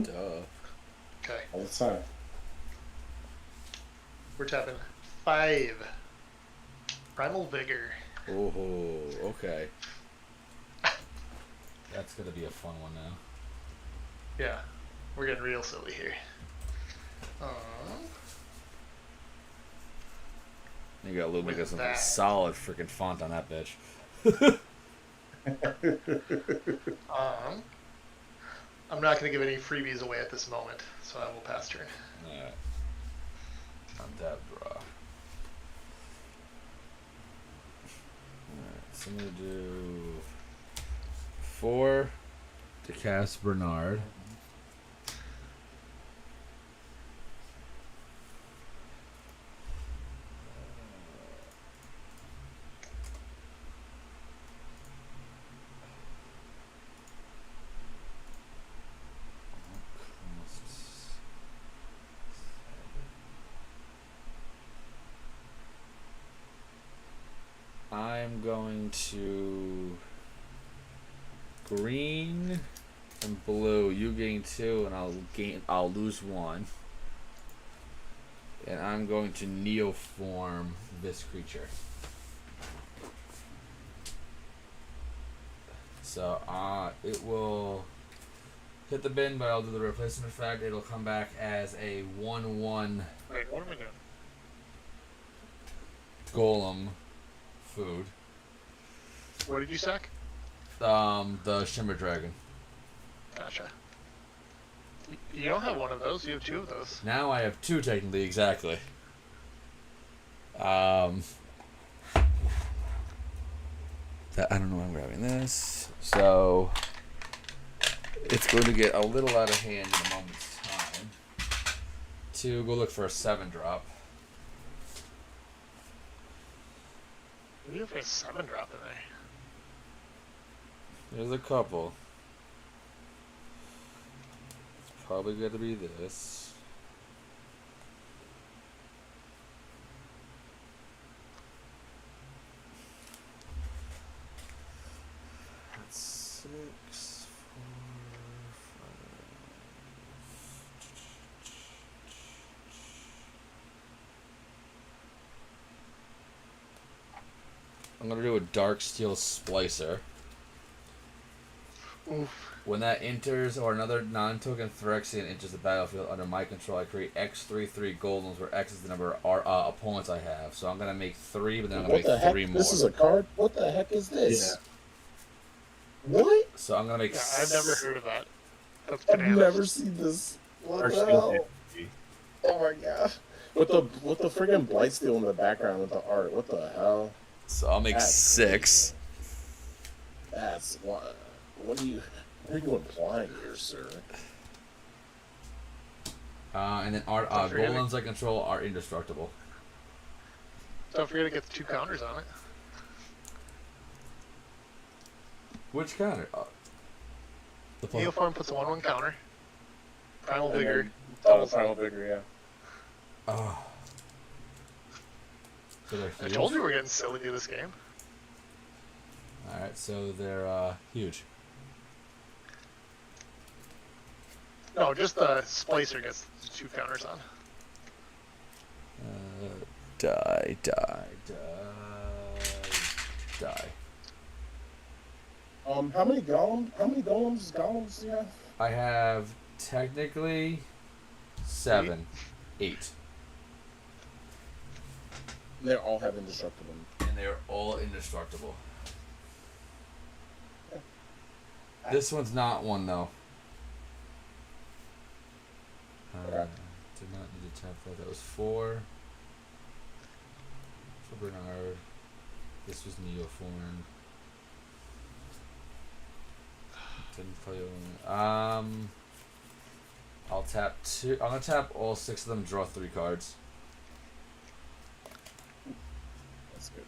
Duh. Okay. All the time. We're tapping 5. Primal Vigor. Oh, okay. That's gonna be a fun one now. Yeah. We're getting real silly here. You got Lumina With some that. solid freaking font on that bitch. I'm not going to give any freebies away at this moment, so I will pass turn. Alright. On that draw. Alright, so I'm gonna do 4 to cast Bernard. I'm going to green and blue. You gain 2, and I'll lose 1. And I'm going to neoform this creature. So it will hit the bin, but I'll do the replacement effect. It'll come back as a 1/1 Wait, what am I doing? golem food. What did you sack? The Shimmer Dragon. Gotcha. You don't have one of those, you have 2 of those. Now I have 2 technically, exactly. I don't know why I'm grabbing this. So It's going to get a little out of hand in a moment's time. 2, go look for a 7-drop. What do you have for a 7-drop in there? There's a couple. It's probably going to be this. That's 6, 4, 5. I'm going to do a Dark Steel Splicer. Oof. When that enters or another non-token Phyrexian enters the battlefield under my control, I create X3/3 golems, where X is the number of opponents I have. So I'm going to make 3, but then I'm going to make 3 more. This is a card? What the heck is this? Yeah. What? So I'm going to make... Yeah, I've never heard of that. That's I've bananas. never seen this. What the hell? Oh my god. With the friggin' Blightsteel in the background with the art. What the hell? So I'll make That's 6. That's what are you implying here, sir? And then our golems I control are indestructible. Don't forget to get the 2 counters on it. Which counter? The Neoform puts a 1/1 counter. Primal And Vigor. then, Doubles Primal it. Vigor, yeah. Oh. So they're I huge? told you we're getting silly this game. Alright, so they're huge. No, just the Splicer gets 2 counters on. Die. How many golems do you have? I have technically 7, 8. They all have indestructible. And they're all indestructible. This one's not one though. Did not need to tap that. That was 4. For Bernard. This was Neoform. Didn't play one. I'll tap 2. I'm gonna tap all 6 of them. Draw 3 cards. That's good.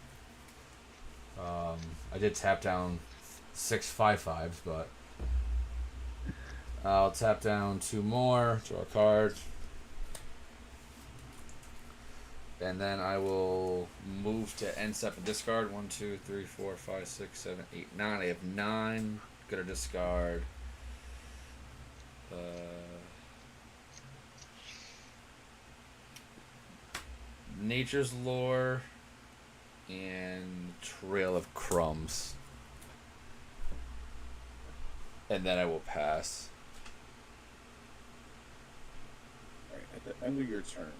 I did tap down 6 5/5s, but I'll tap down 2 more. Draw a card. And then I will move to end step and discard. 1, 2, 3, 4, 5, 6, 7, 8, 9. I have 9. Gonna discard. Nature's Lore and Trail of Crumbs. And then I will pass. Alright, at the end of your turn,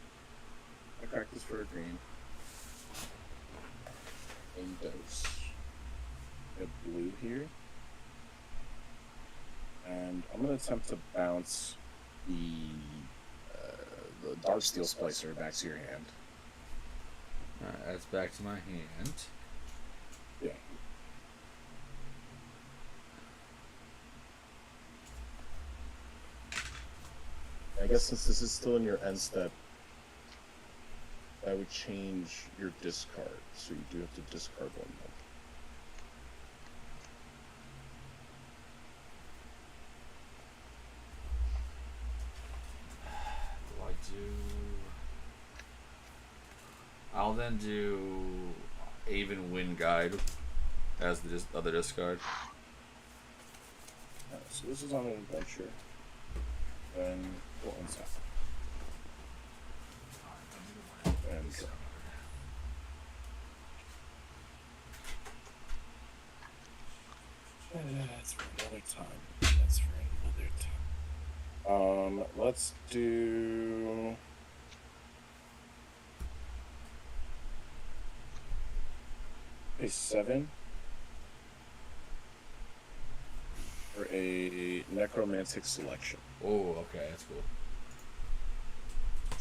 I practice for a green. And dose. A blue here. And I'm going to attempt to bounce the Dark Steel Splicer back to your hand. Alright, that's back to my hand. Yeah. I guess since this is still in your end step, I would change your discard, so you do have to discard 1 more. I'll then do Aven Wind Guide as the other discard. So this is on an adventure. Then go unsap. And that's for another time. That's for another time. Let's do. A 7 for a necromantic selection. Oh, okay, that's cool.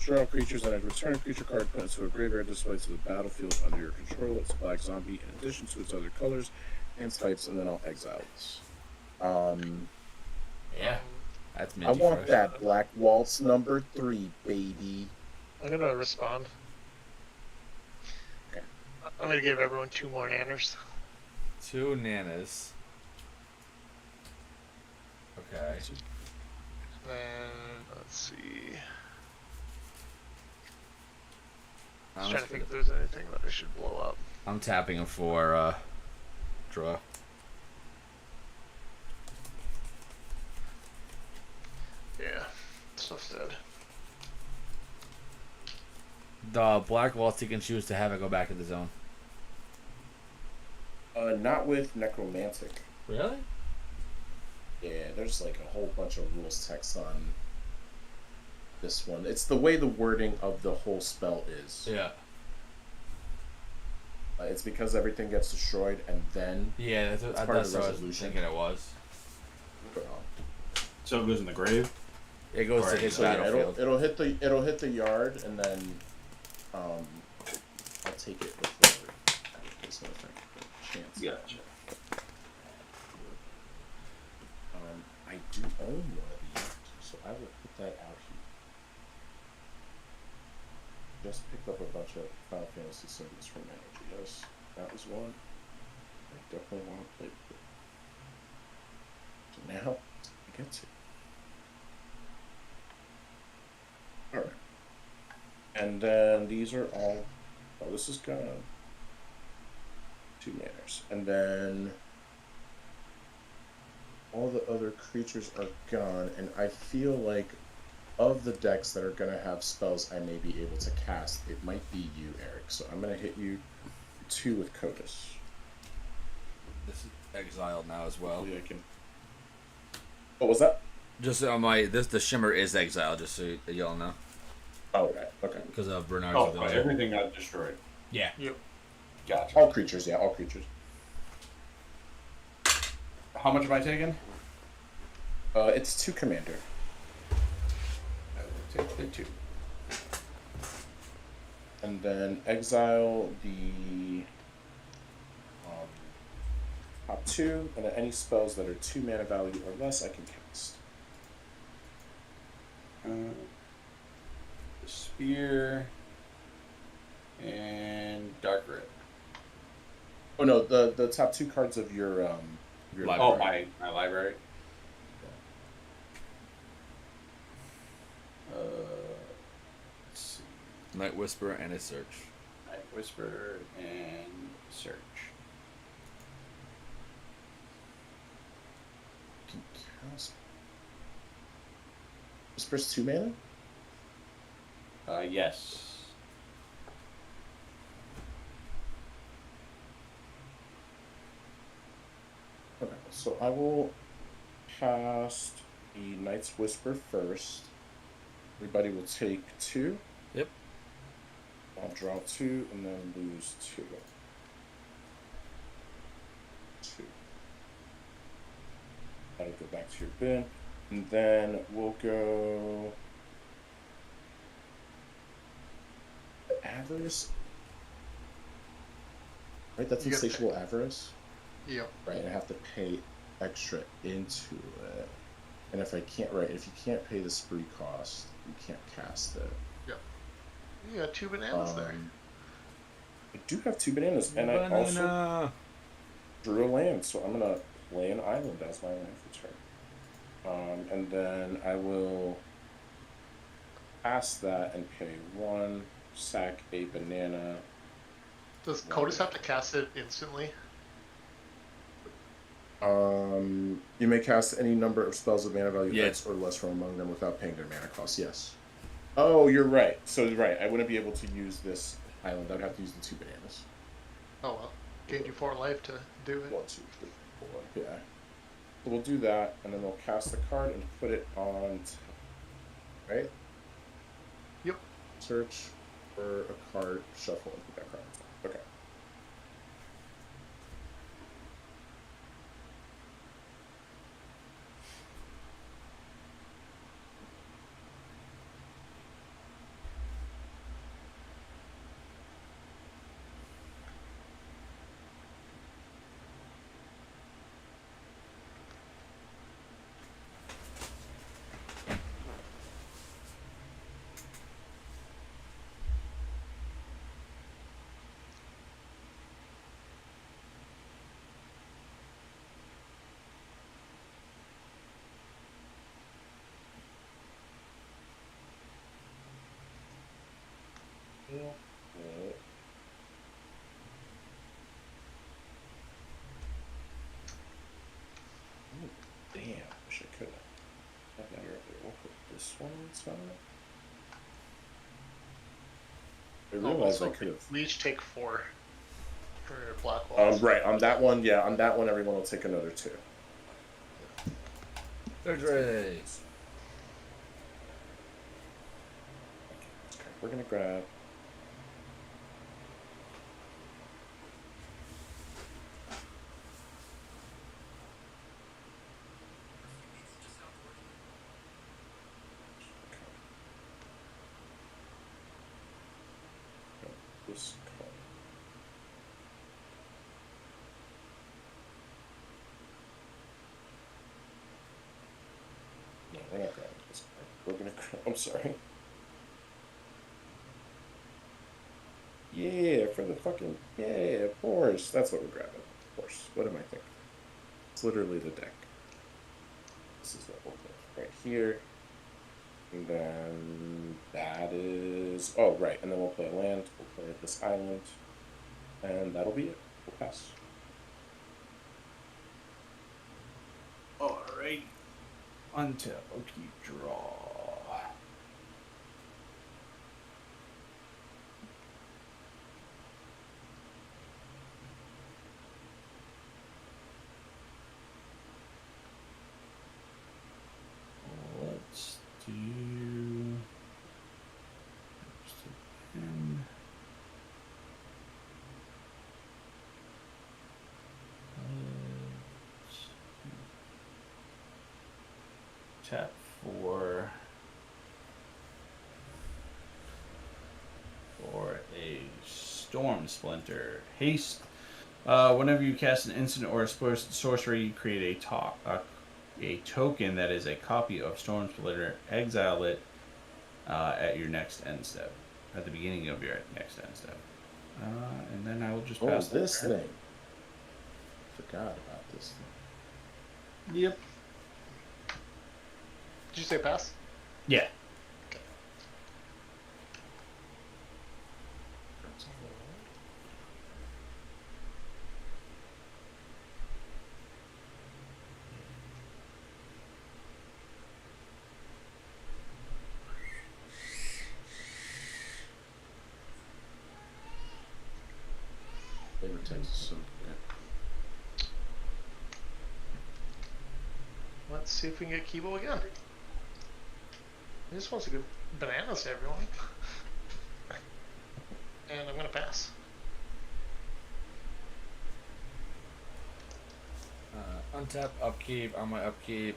Draw creatures and return creature card put into a graveyard display to the battlefield under your control. It's a black zombie in addition to its other colors and types, and then I'll exile this. Yeah. That's I minty want fresh. that Black Waltz number 3, baby. I'm gonna respond. Okay. I'm gonna give everyone 2 more nanners. 2 nanas. Okay. Then let's see. I'm Just trying to think if there's anything that I should blow up. I'm tapping him for draw. Yeah, stuff's dead. The Black Waltz he can choose to have it go back to the zone. Not with Necromantic. Really? Yeah, there's like a whole bunch of rules text on this one. It's the way the wording of the whole spell is. Yeah. It's because everything gets destroyed and then. Yeah, that's part of that's the what I was resolution. thinking it was. So it goes in the grave. It goes to Alright, his So yeah, battlefield. it'll hit the yard and then I'll take it before this other thing. Chance. Gotcha. I do own one of these, so I will put that out here. Just picked up a bunch of Final Fantasy symbols from Energy. Yes, that was one I definitely want to play with. So now I get to. Alright. And then these are all. Oh, this is gone. 2 manners. And then all the other creatures are gone, and I feel like of the decks that are going to have spells I may be able to cast, it might be you, Eric. So I'm going to hit you 2 with Codas. This is exiled now as well. Hopefully I can. What was that? Just on my the shimmer is exiled, just so y'all know, Oh, right. Okay. because of Bernard's Oh, ability. everything got destroyed. Yeah. Yep. Gotcha. All creatures, yeah, all creatures. How much am I taking? It's 2 commander. I will take the 2. And then exile the top 2, and then any spells that are 2 mana value or less I can cast. The spear and dark red. Oh no, the top 2 cards of your Library. Oh, my library. Let's see. Night Whisper and a search. Night Whisper and search. Can cast. Whisper's 2 mana? Yes. Okay, so I will cast the Night's Whisper first. Everybody will take 2. Yep. I'll draw 2 and then lose 2. 2. That'll go back to your bin. And then we'll go. Avarice. Right, that's You gotta insatiable avarice. Yep. Right, and I have to pay extra into it. And if you can't pay the spree cost, you can't cast it. You got 2 bananas there. I do have 2 bananas, and I also drew a land, so I'm gonna play an island as my land for turn. And then I will pass that and pay 1, sack a banana. Does Codas have to cast it instantly? You may cast any number of spells of mana value Yeah. X or less from among them without paying their mana cost. Yes. Oh, you're right. So right, I wouldn't be able to use this island. I'd have to use the 2 bananas. Oh well. Gained you 4 life to do it. 1, 2, 3, 4. Yeah. So we'll do that, and then we'll cast the card and put it on top. Right? Yep. Search for a card, shuffle, and put that card on top. Okay. Damn, wish I could have that earlier. We'll put this one inside. I realized I could have. We each take 4 for black walls. Right, on that one, yeah, on that one, everyone will take another 2. Third race. Okay, we're gonna grab. This card. No, we're not grabbing this card. We're gonna grab. I'm sorry. Yeah, for the fucking. Yeah, of course. That's what we're grabbing. Of course. What am I thinking? It's literally the deck. This is what we'll put right here. And then that is. Oh, right. And then we'll play a land. We'll play this island. And that'll be it. We'll pass. Alright. Untap. Okay, draw. Let's do. Tap for a Storm Splinter. Haste. Whenever you cast an instant or a sorcery, you create a token that is a copy of Storm Splinter. Exile it at your next end step. At the beginning of your next end step. And then I will just pass this thing. Forgot about this thing. Yep. Did you say pass? Yeah. Okay. Flavor text is so good. Let's see if we can get Kibo again. He just wants to give bananas to everyone. And I'm gonna pass. Untap, upkeep. On my upkeep,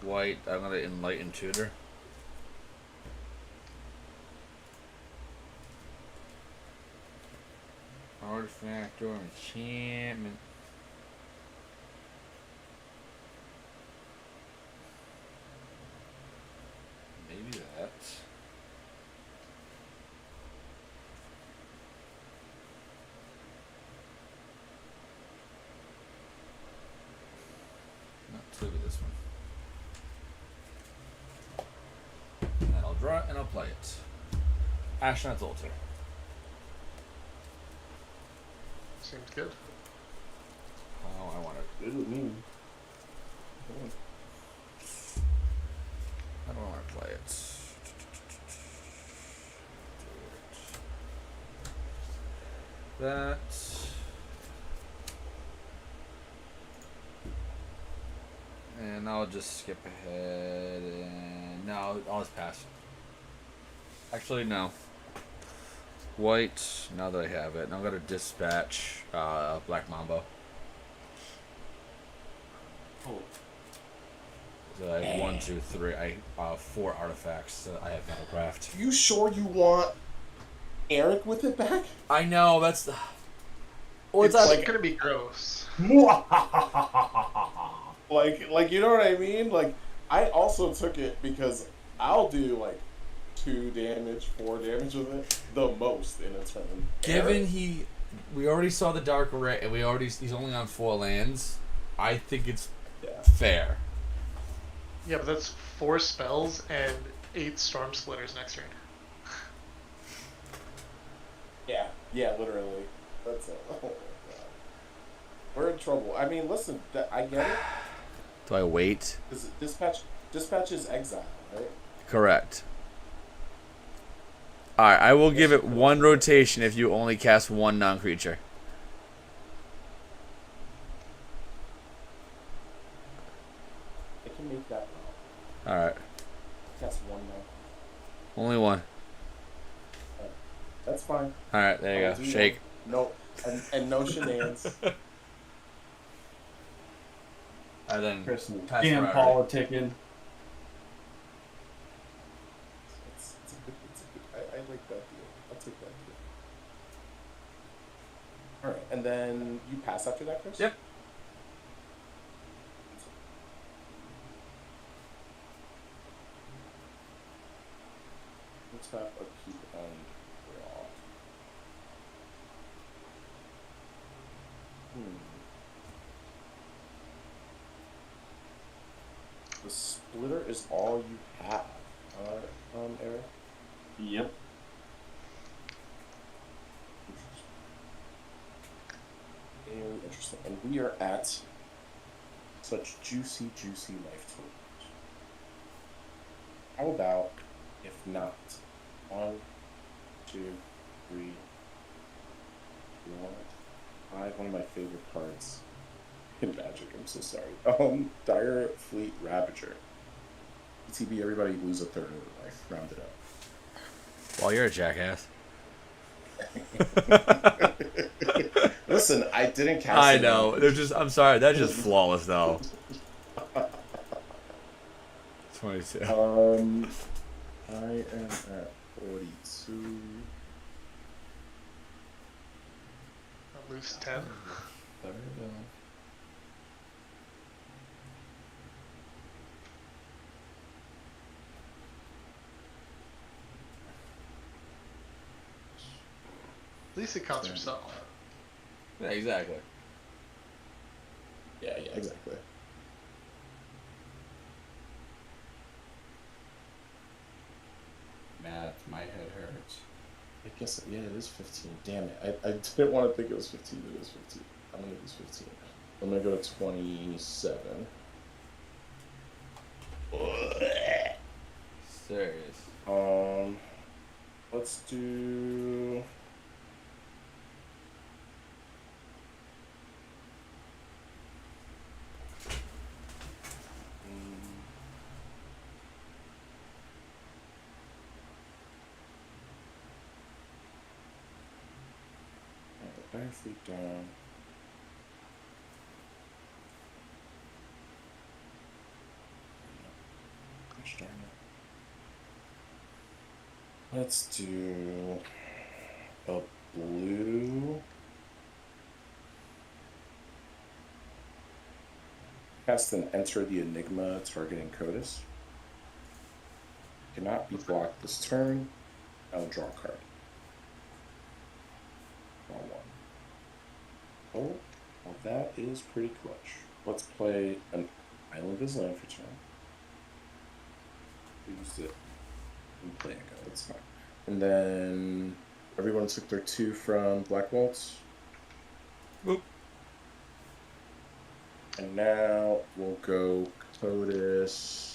white. I'm gonna enlighten tutor. Artifact or enchantment. Maybe that. Let's look at this one. And then I'll draw it and I'll play it. Ashnod's Altar. Seems good. Oh, I want it. Good with me. I don't want to play it. That. And I'll just skip ahead and no, I'll just pass. Actually, no. White, now that I have it. Now I'm going to dispatch Black Mambo. Oh. So I have 1, 2, 3. I 4 artifacts that I have Metalcraft. You sure you want Eric with it back? I know, that's the. Oh, It's like, gonna be gross. like you know what I mean? Like I also took it because I'll do like 2 damage, 4 damage with it, the most in a turn. given we already saw the Dark Array, and he's only on 4 lands. I think it's fair. Yeah, but that's 4 spells and 8 Storm Splitters next turn. Yeah, literally. That's it. Oh my god. We're in trouble. I mean, listen, I get it. Do I wait? Because dispatch is exile, right? Correct. Alright, I will give it one rotation if you only cast one non-creature. I can make that now. Alright. Cast one now. Only one. That's fine. Alright, there you I'll go. do Shake. one. No, and no shenanigans. And then Chris, pass damn priority. politicking. It's a good, I like that deal. I'll take that deal. All right, and then you pass after that, Chris? Yep. Let's have a keep and draw. The splitter is all you have, Eric? Yep. Very interesting. And we are at such juicy life totals. How about, if not, 1, 2, 3, 4, 5. One of my favorite cards in Magic. I'm so sorry. Dire Fleet Ravager. ETB, everybody lose a third of their life. Round it up. Well, you're a jackass. Listen, I didn't cast I it. know. They're just. I'm sorry. That's just flawless, though. 22. I am at 42. I'll lose 10. There we go. At least it counts yourself. Yeah, exactly. Yeah, exactly. Math, my head hurts. I guess, yeah, it is 15. Damn it. I didn't want to think it was 15, but it is 15. I'm going to use 15. I'm going to go to 27. Serious. Let's do... Dire Fleet down. Gosh darn it. Let's do a blue. Cast and enter the Enigma targeting Codis. Cannot be blocked this turn. I'll draw a card. Draw one. Oh, well, that is pretty clutch. Let's play an Island as land for turn. We used it in playing ago, that's fine. And then everyone took their 2 from Black Waltz. Boop. And now we'll go Codis.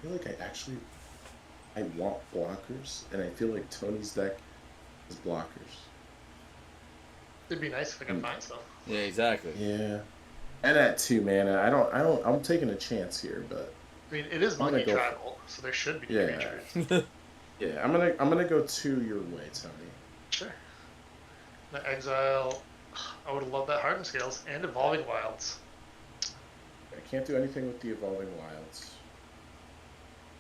I feel like I want blockers, and I feel like Tony's deck is blockers. It'd be nice if I could find some. Yeah, exactly. Yeah. And at 2 mana, I'm taking a chance here, but I mean, it is I'm gonna monkey go tribal, so there should be Yeah. creatures. yeah, I'm gonna go 2 your way, Tony. Sure. The exile. I would have loved that Hardened Scales and Evolving Wilds. I can't do anything with the Evolving Wilds.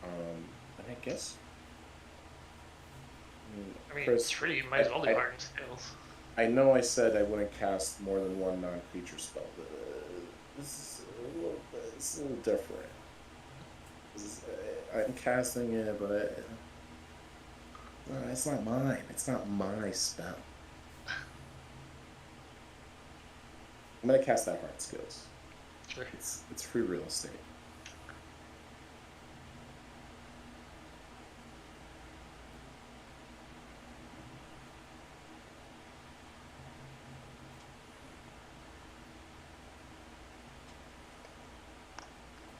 And I guess. I mean, Chris, it's free. You might as well do Hardened Scales. I know I said I wouldn't cast more than 1 non-creature spell, but this is a little different. I'm casting it, but it's not mine. It's not my spell. I'm gonna cast that hard skills. Sure. It's free real estate.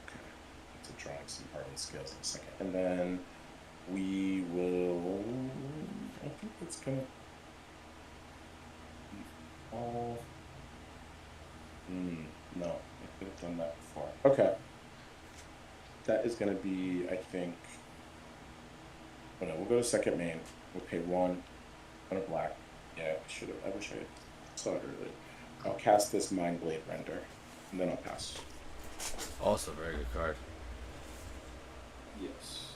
Okay. To drawing some party skills in a second, and then we will. I think it's gonna be all. No, I could have done that before. Okay. That is going to be, I think. Oh no, we'll go to second main. We'll pay one a black. Yeah, I should have. I wish I saw it earlier. I'll cast this Mind Blade Render, and then I'll pass. Also, very good card. Yes.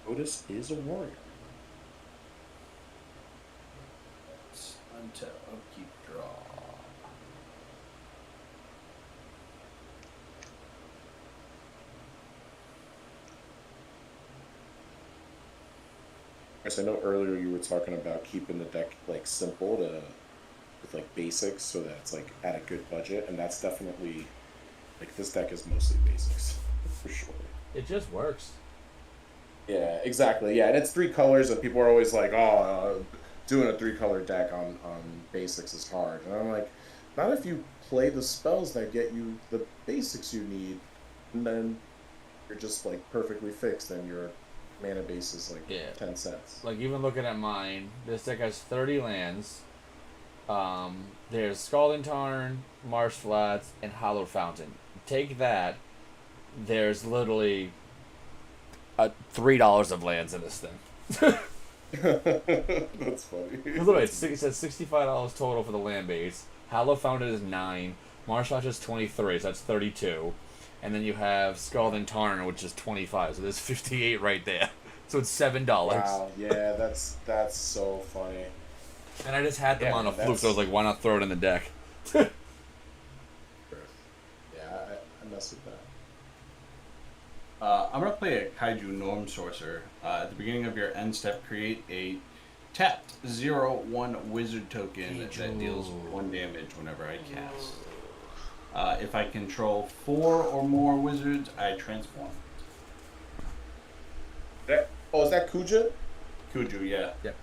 Otis is a warrior. Untap, upkeep, draw. Chris, I know earlier you were talking about keeping the deck like simple to with like basics so that it's like at a good budget, and that's definitely like this deck is mostly basics for sure. It just works. Yeah, exactly. Yeah, and it's 3 colors, and people are always like, "Oh, doing a 3-color deck on basics is hard." And I'm like, not if you play the spells that get you the basics you need, and then you're just like perfectly fixed, and your mana base is like 10 cents. Like, even looking at mine, this deck has 30 lands. There's Scalding Tarn, Marsh Flats, and Hollow Fountain. Take that. There's literally $3 of lands in this thing. That's funny. Literally, it says $65 total for the land base. Hollow Fountain is 9. Marsh Flats is 23, so that's 32. And then you have Scalding Tarn, which is 25, so there's 58 right there. So it's $7. Wow, yeah, that's so funny. And I just had them on a fluke, so I was like, why not throw it in the deck? Yeah, I mess with that. I'm going to play a Kaiju Norm Sorcerer. At the beginning of your end step, create a tapped 0/1 wizard token that deals 1 damage whenever I cast. If I control 4 or more wizards, I transform. Is that Kuja? Kuju, yeah. Yep.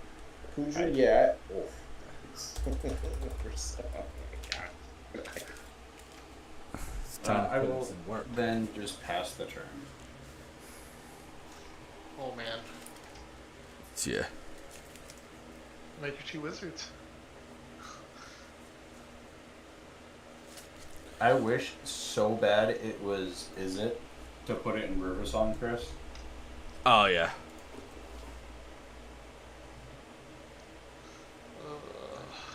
Kuja, yeah. Oh. I will then just pass the turn. Oh man. Yeah. Make your 2 wizards. I wish so bad it was Is It to put it in River Song, Chris. Oh, yeah.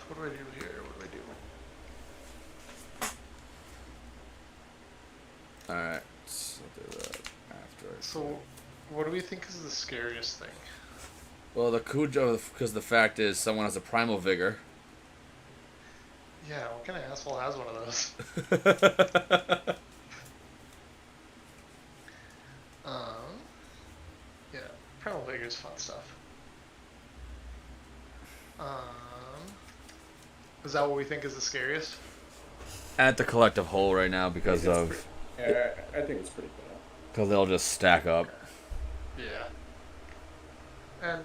What do I do here? What do I do? Alright. So I'll do that after. So, what do we think is the scariest thing? Well, the Cujo, because the fact is someone has a Primal Vigor. Yeah, what kind of asshole has one of those? Yeah, Primal Vigor is fun stuff. Is that what we think is the scariest? At the collective whole right now because of... Yeah, I think it's pretty bad. Because they'll just stack up. Yeah. And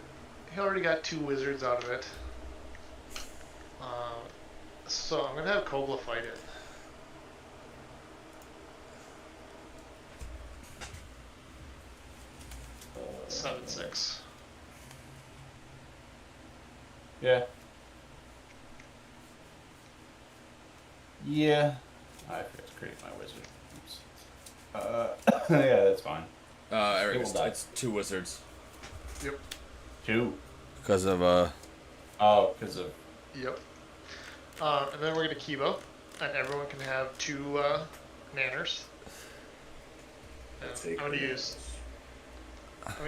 he already got 2 wizards out of it. So I'm going to have Kobla fight it. Uh, 7/6. Yeah. Yeah. I forgot to create my wizard. Oops. Yeah, that's fine. Eric, It will die. it's 2 wizards. Yep. 2. Because of, Oh, because of... Yep. And then we're going to Kibo, and everyone can have 2 nanners. And I'm going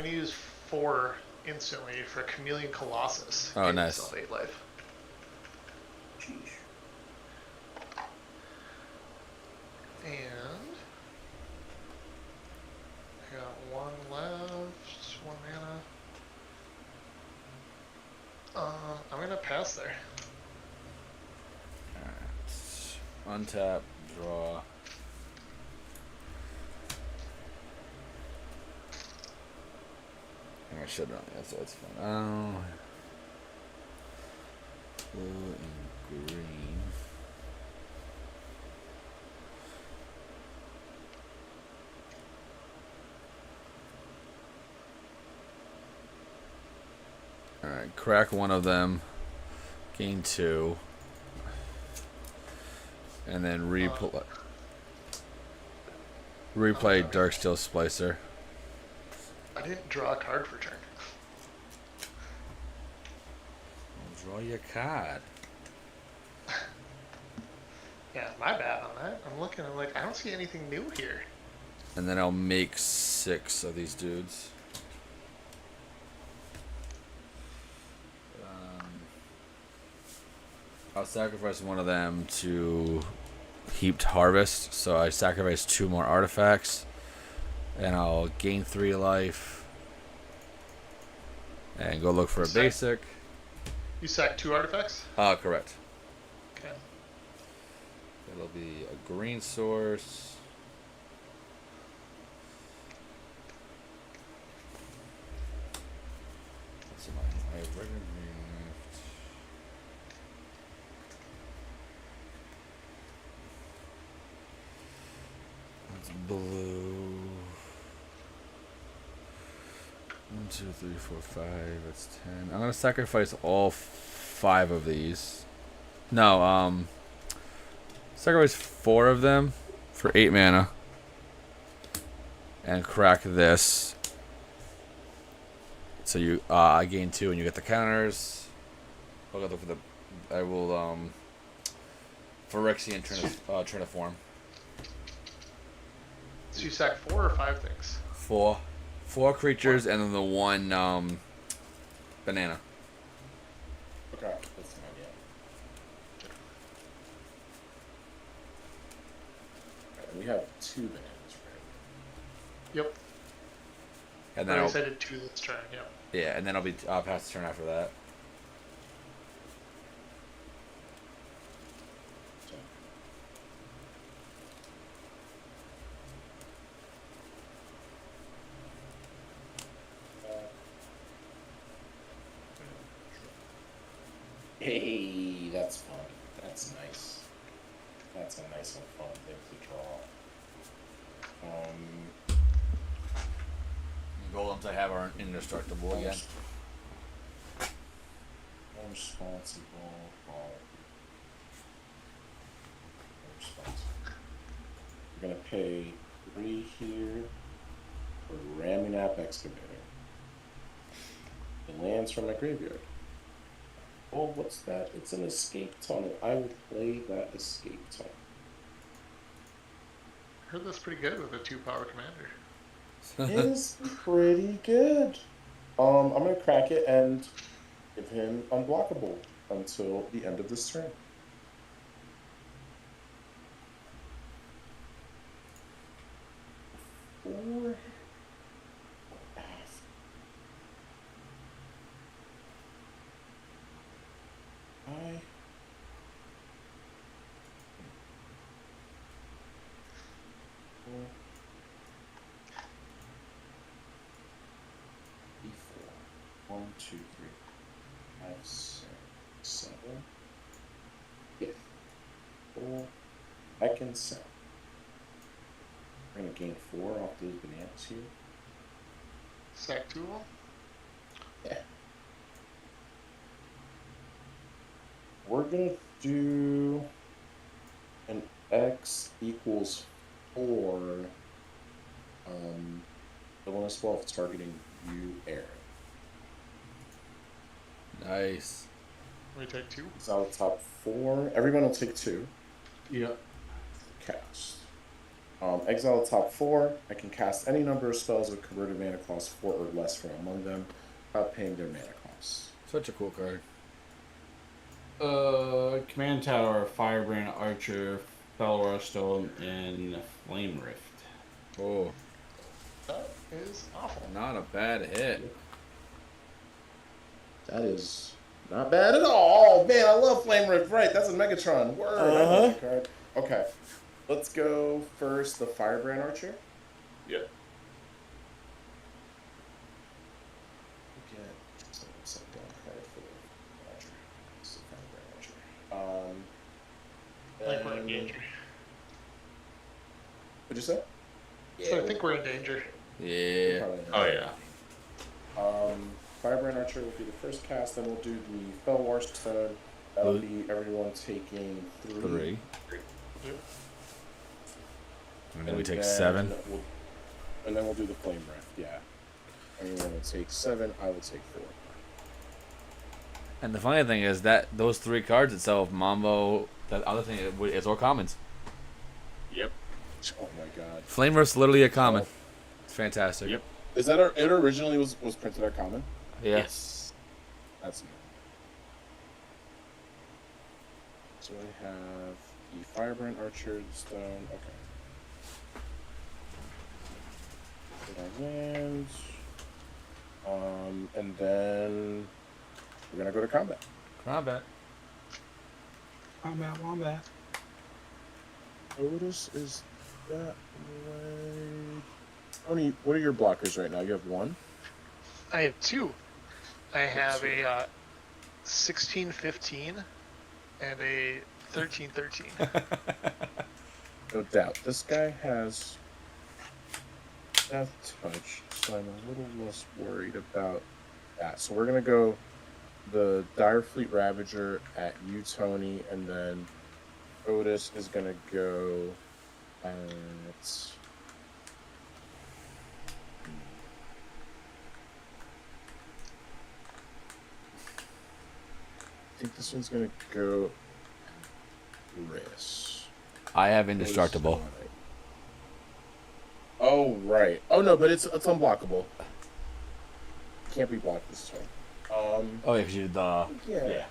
to use 4 instantly for Chameleon Colossus. Oh, Give nice. myself 8 life. And I got 1 left, 1 mana. I'm gonna pass there. Untap, draw. I should know. That's fine. Oh. Blue and green. Alright, crack one of them. Gain 2. And then replay Darksteel Splicer. I didn't draw a card for turn. Draw your card. Yeah, my bad on that. I'm looking, I'm like, I don't see anything new here. And then I'll make 6 of these dudes. I'll sacrifice one of them to Heaped Harvest, so I sacrifice 2 more artifacts, and I'll gain 3 life, and go look for a basic. You sack 2 artifacts? Correct. Okay. It'll be a green source. What's my regular green? Blue. 1, 2, 3, 4, 5. That's 10. I'm gonna sacrifice all 5 of these. No, sacrifice 4 of them for 8 mana, and crack this. So you, I gain 2, and you get the counters. I'll go for the. I will Phyrexian Triniform. So you sack 4 or 5 things? 4 creatures, and then the 1 banana. Okay, that's fine, yeah. Alright, we have 2 bananas, right? Yep. And then I I'll, decided 2 this turn, yep. yeah, and then I'll pass the turn after that. Hey, that's fun. That's nice. That's a nice and fun thing to draw. Golems I have are indestructible again. Responsible. We're gonna pay 3 here for ramming up excavator. It lands from my graveyard. Oh, what's that? It's an escape tunnel. I will play that escape tunnel. I heard that's pretty good with a 2-power commander. It is pretty good. I'm gonna crack it and give him unblockable until the end of this turn. Four. I. E4. 1, 2, 3, 5, 6, 7. Yeah. 4. I can sell. We're gonna gain 4 off those bananas here. Sack 2 of them? Yeah. We're gonna do an X equals 4. The one as well targeting you, Aaron. Nice. We take 2? It's out of top 4. Everyone will take 2. Yep. Cast. Exile the top 4. I can cast any number of spells with converted mana cost 4 or less from among them without paying their mana costs. Such a cool card. Command Tower, Firebrand, Archer, Felora Stone, and Flame Rift. Oh, That is awful. not a bad hit. That is not bad at all. Oh, man, I love Flame Rift. Right, that's a Megatron. Word. I love that card. Okay. Let's go first the Firebrand Archer. Yep. Get some upside down card for the Archer. It's the Firebrand Archer. I think we're in and- danger. What'd you say? So I think we're in danger. Yeah. Probably not. Oh yeah. Firebrand Archer will be the first cast, then we'll do the Fell Warstone. That'll be everyone taking 3. 3. Yep. And then we take then 7. And then we'll do the Flame Rift, yeah. Everyone will take 7, I will take 4. And the funny thing is that those 3 cards itself, Mambo, that other thing, is all commons. Yep. Oh my god. Flame Rift's literally a common. Oh. It's fantastic. Yep. Is that it originally was printed at common? Yeah. Yes. That's new. So I have the Firebrand Archer, the Stone, okay. Put our lands. And then we're gonna go to combat. Combat. Wombat. Otis is that way. Tony, what are your blockers right now? You have 1? I have 2. I have a 16-15 and a 13-13. No doubt. This guy has Death Touch, so I'm a little less worried about that. So we're gonna go the Direfleet Ravager at you, Tony, and then Otis is gonna go at. I think this one's gonna go Chris. I have indestructible. Oh right. Oh no, but it's unblockable. Can't be blocked this turn. Oh yeah, because you did the. Yeah.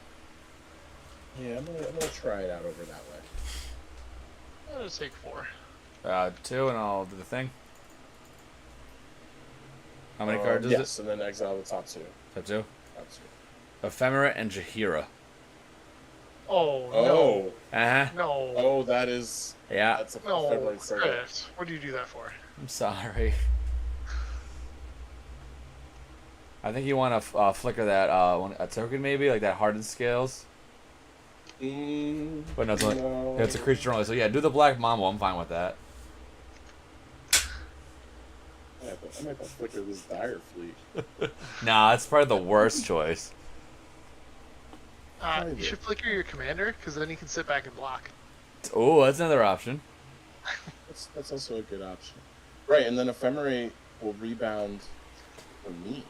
Yeah, I'm gonna try it out over that way. I'm gonna take 4. 2, and I'll do the thing. How many cards is it? Yes, and then exile the top 2. Top 2. Top 2. Ephemera and Jahira. Oh, Oh. Uh huh. no. No. Oh, that is. Yeah. That's a No, February circle. Chris. What do you do that for? I'm sorry. I think you want to flicker that a token maybe, like that hardened scales. But no, it's, only, No. it's a creature only. So yeah, do the black mambo. I'm fine with that. I might have to flicker this Dire Fleet. Nah, it's probably the worst choice. You should flicker your commander, because then you can sit back and block. Oh, that's another option. That's also a good option. Right, and then Ephemerate will rebound for me.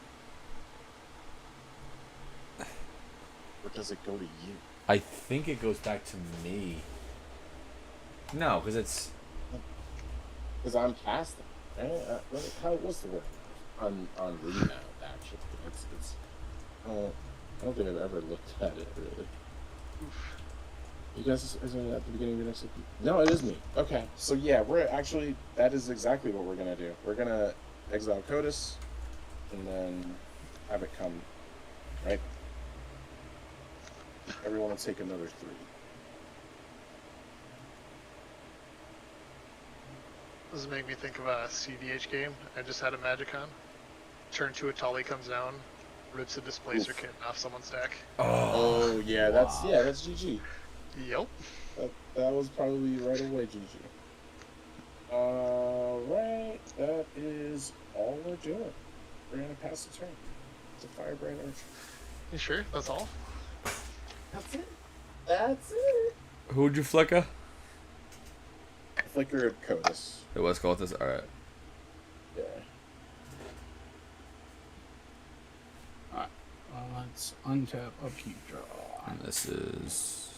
Or does it go to you? I think it goes back to me. No, because it's. Because I'm casting. What's the word? On rebound, actually. It's I don't think I've ever looked at it, really. You guys, is it at the beginning of your next week? No, it is me. Okay, so yeah, that is exactly what we're gonna do. We're gonna exile Codis, and then have it come, right? Everyone will take another 3. This make me think of a CDH game. I just had a Magicon. Turn 2, a Tully comes down, rips a Displacer kit off someone's deck. Oh yeah, that's GG. Yep. That was probably right away GG. Right, that is all we're doing. We're gonna pass the turn. It's a Firebrand Archer. You sure? That's all? That's it. That's it. Who'd you flicker? Flicker of Codis. It was called this. All right. Yeah. Let's untap, upkeep, draw. And this is.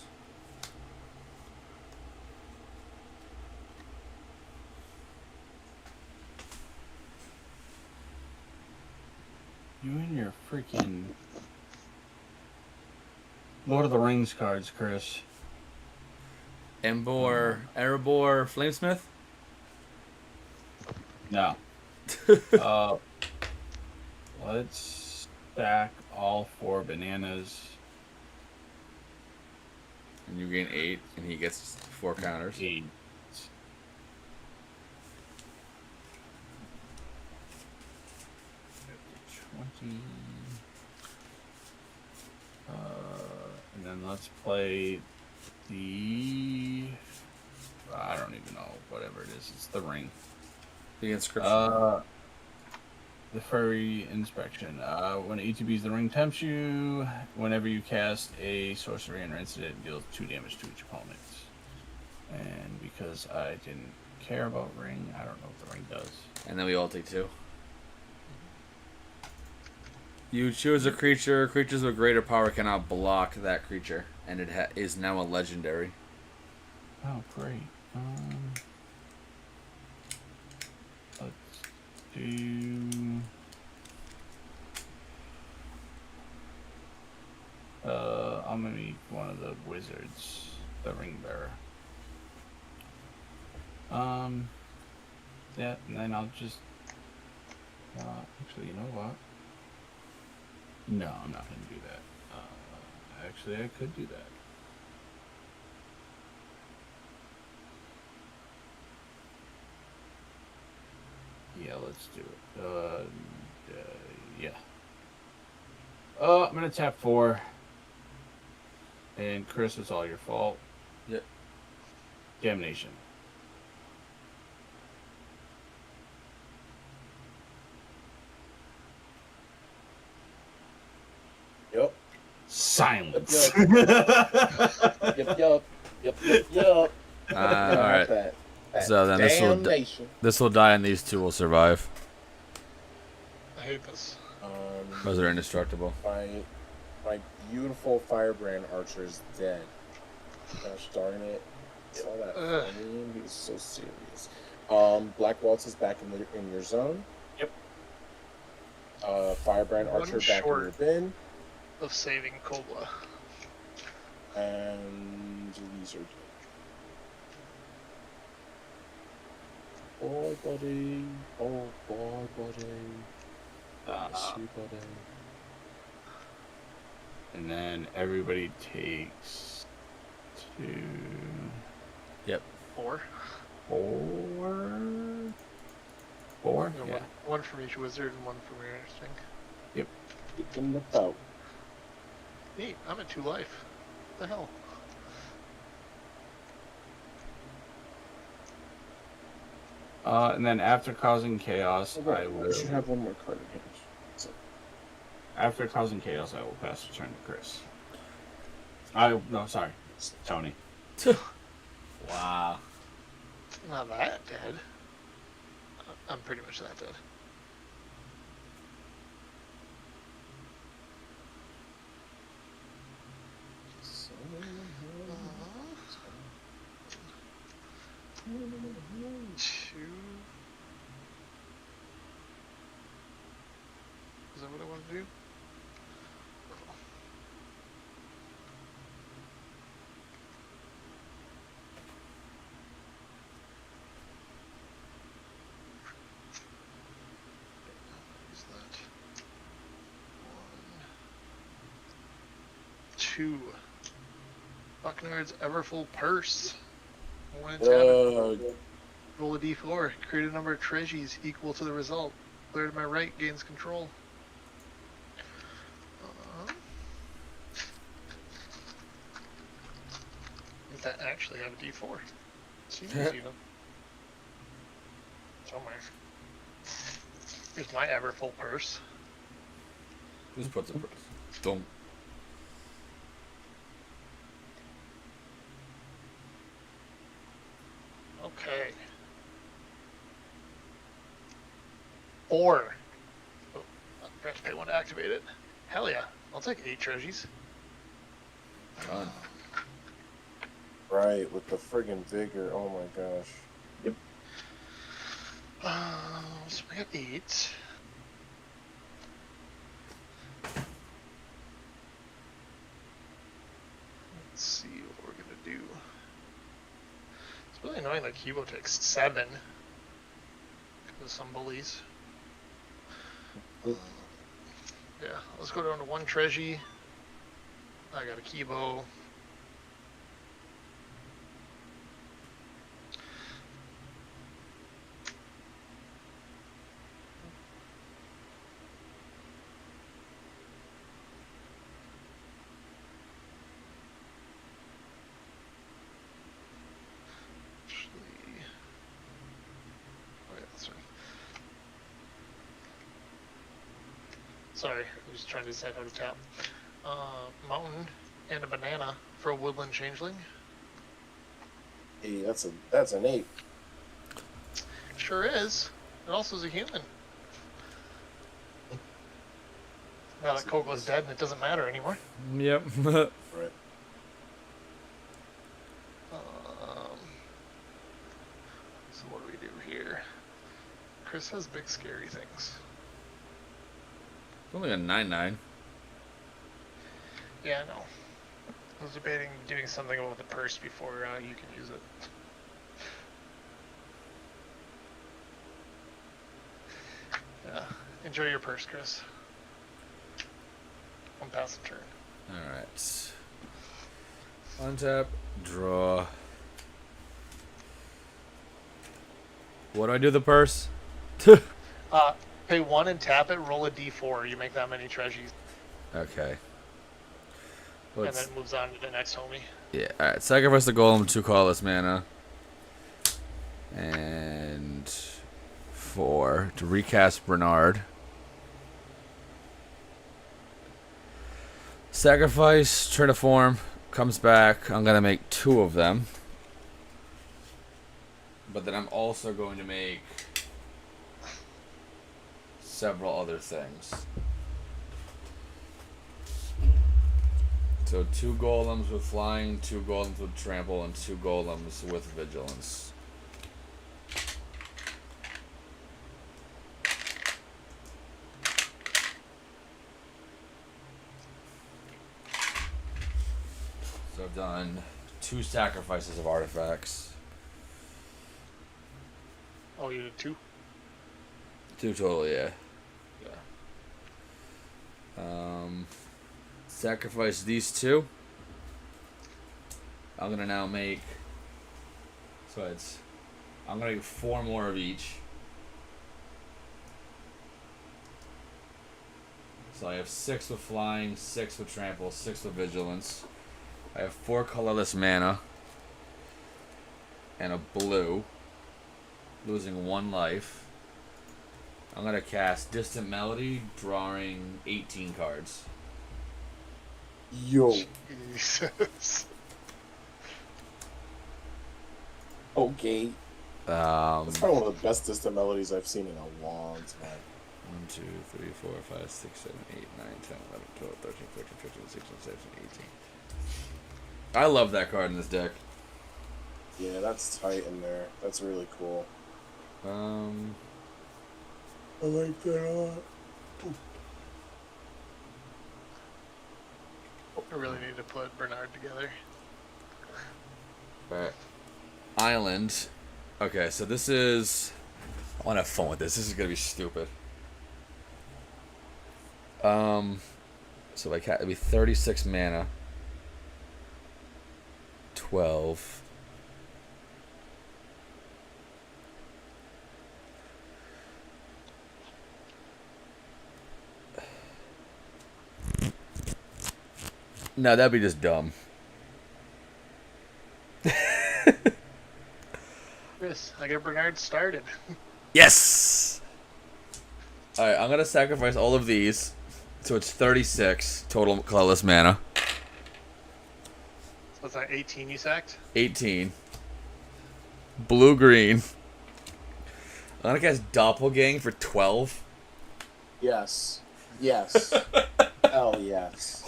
You and your freaking Lord of the Rings cards, Chris. Erebor Flamesmith? No. Let's stack all 4 bananas. And you gain 8, and he gets 4 counters. 8. And then let's play the. I don't even know. Whatever it is. It's the ring. The inscription. The furry inspection. When ETBs the ring tempts you, whenever you cast a sorcery and rinse it deals 2 damage to each opponent. And because I didn't care about ring, I don't know what the ring does. And then we all take 2. You choose a creature. Creatures with greater power cannot block that creature, and it is now a legendary. Oh, great. Let's do. I'm gonna need one of the wizards, the ring bearer. Yeah, and then I'll just. Actually, you know what? No, I'm not gonna do that. Actually, I could do that. Yeah, let's do it. Yeah. I'm gonna tap 4. And Chris, it's all your fault. Yep. Damnation. Yep. Silence. Yep. All right. So then this will die, and these 2 will survive. I hate this. Those are indestructible. My beautiful firebrand archer is dead. Gosh darn it. Saw that flame. He was so serious. Black Waltz is back in your zone. Yep. Firebrand archer back in your bin. Of saving Kobla. And these are dead. Boy, buddy. Oh, boy, buddy. Miss you, buddy. And then everybody takes 2. Yep. 4. 4. Yeah. Yeah. One from each wizard and one from your thing. Yep. Keep the boat. Neat. I'm at 2 life. What the hell? And then after causing chaos, I will. I should have one more card in hand. So. After causing chaos, I will pass the turn to Chris. No, sorry, Tony. Wow. Not that dead. I'm pretty much that dead. Two. Is that what I want to do? Use that. 1, 2. Bucknard's Everfull Purse. 1 in 10. Roll a d4. Create a number of treasures equal to the result. Player to my right gains control. Does that actually have a d4? Seems even. Somewhere. Here's my Everfull Purse. Just puts a purse. Don't. Okay. 4. Oh, I forgot to pay 1 to activate it. Hell yeah. I'll take 8 treasures. Done. Right, with the friggin' vigor. Oh my gosh. Yep. So we got 8. Let's see what we're gonna do. It's really annoying that Kibo takes 7 because of some bullies. Yeah, let's go down to 1 treasure. I got a Kibo. Sorry, I was just trying to decide how to tap. Mountain and a banana for a woodland changeling. Hey, that's an 8. Sure is. It also is a human. Now that Koga's dead and it doesn't matter anymore. Yep. Right. So what do we do here? Chris has big scary things. Only a 9/9. Yeah, I know. I was debating doing something about the purse before you can use it. Yeah. Enjoy your purse, Chris. One pass the turn. Alright. Untap, draw. What do I do with the purse? Pay 1 and tap it, roll a d4. You make that many treasures, Okay. and then it moves on to the next homie. Yeah, alright. Sacrifice the golem, 2 colorless mana. And 4 to recast Bernard. Sacrifice, turn to form, comes back. I'm gonna make 2 of them. But then I'm also going to make several other things. So 2 golems with flying, 2 golems with trample, and 2 golems with vigilance. So I've done 2 sacrifices of artifacts. Oh, you did 2? 2 total, yeah. Sacrifice these 2. I'm gonna now make. I'm gonna do 4 more of each. So I have 6 with flying, 6 with trample, 6 with vigilance. I have 4 colorless mana. And a blue. Losing 1 life. I'm gonna cast Distant Melody, drawing 18 cards. Yo. Jesus. Okay. That's probably one of the best distant melodies I've seen in a long time. 1, 2, 3, 4, 5, 6, 7, 8, 9, 10, 11, 12, 13, 14, 15, 16, 17, 18. I love that card in this deck. Yeah, that's tight in there. That's really cool. I like that a lot. I really need to put Bernard together. Alright. Island. Okay, so this is. I want to have fun with this. This is gonna be stupid. So like it'd be 36 mana. 12. No, that'd be just dumb. Chris, I get Bernard started. Yes! Alright, I'm gonna sacrifice all of these. So it's 36 total colorless mana. So it's like 18 you sacked? 18. Blue-green. I'm gonna cast Doppelgang for 12. Yes. Yes. Hell yes.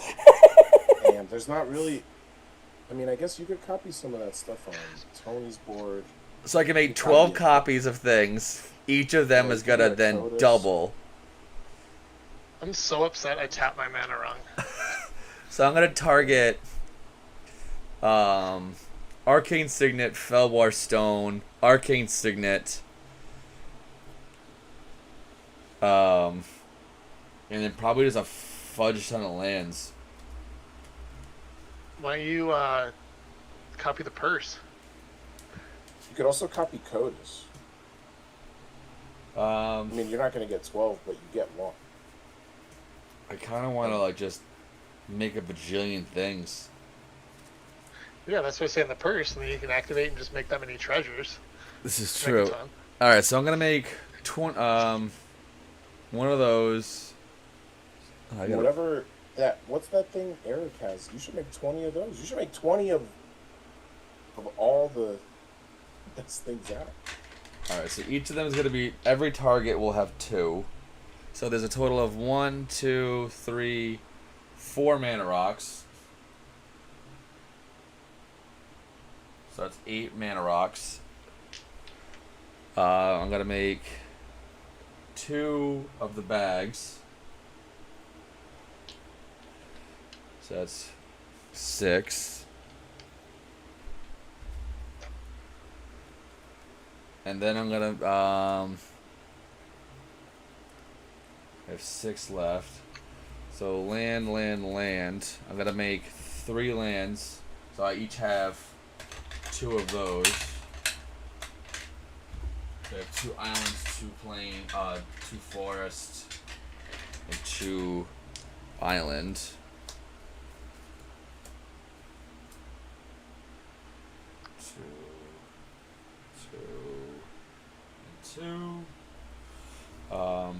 And there's not really. I mean, I guess you could copy some of that stuff on Tony's board. So I can make 12 copies of things. Each of them is gonna then double. I'm so upset I tapped my mana wrong. So I'm gonna target Arcane Signet, Felwar Stone, Arcane Signet, and then probably just a fudge ton of lands. Why don't you copy the purse? You could also copy Codus. I I mean, you're not going to get 12, but you get 1. kind of want to like just make a bajillion things. Yeah, that's what I say in the purse, and then you can activate and just make that many treasures. This is Make a true. ton. All right, so I'm gonna make one of those. I gotta- Whatever what's that thing Eric has? You should make 20 of those. You should make 20 of all the best things out. All right, so each of them is gonna be. Every target will have 2. So there's a total of 1, 2, 3, 4 mana rocks. So that's 8 mana rocks. I'm gonna make 2 of the bags. So that's 6. And then I'm gonna I have 6 left. So land. I'm gonna make 3 lands. So I each have 2 of those. So I have 2 islands, 2 plain, 2 forests, and 2 island. 2, 2.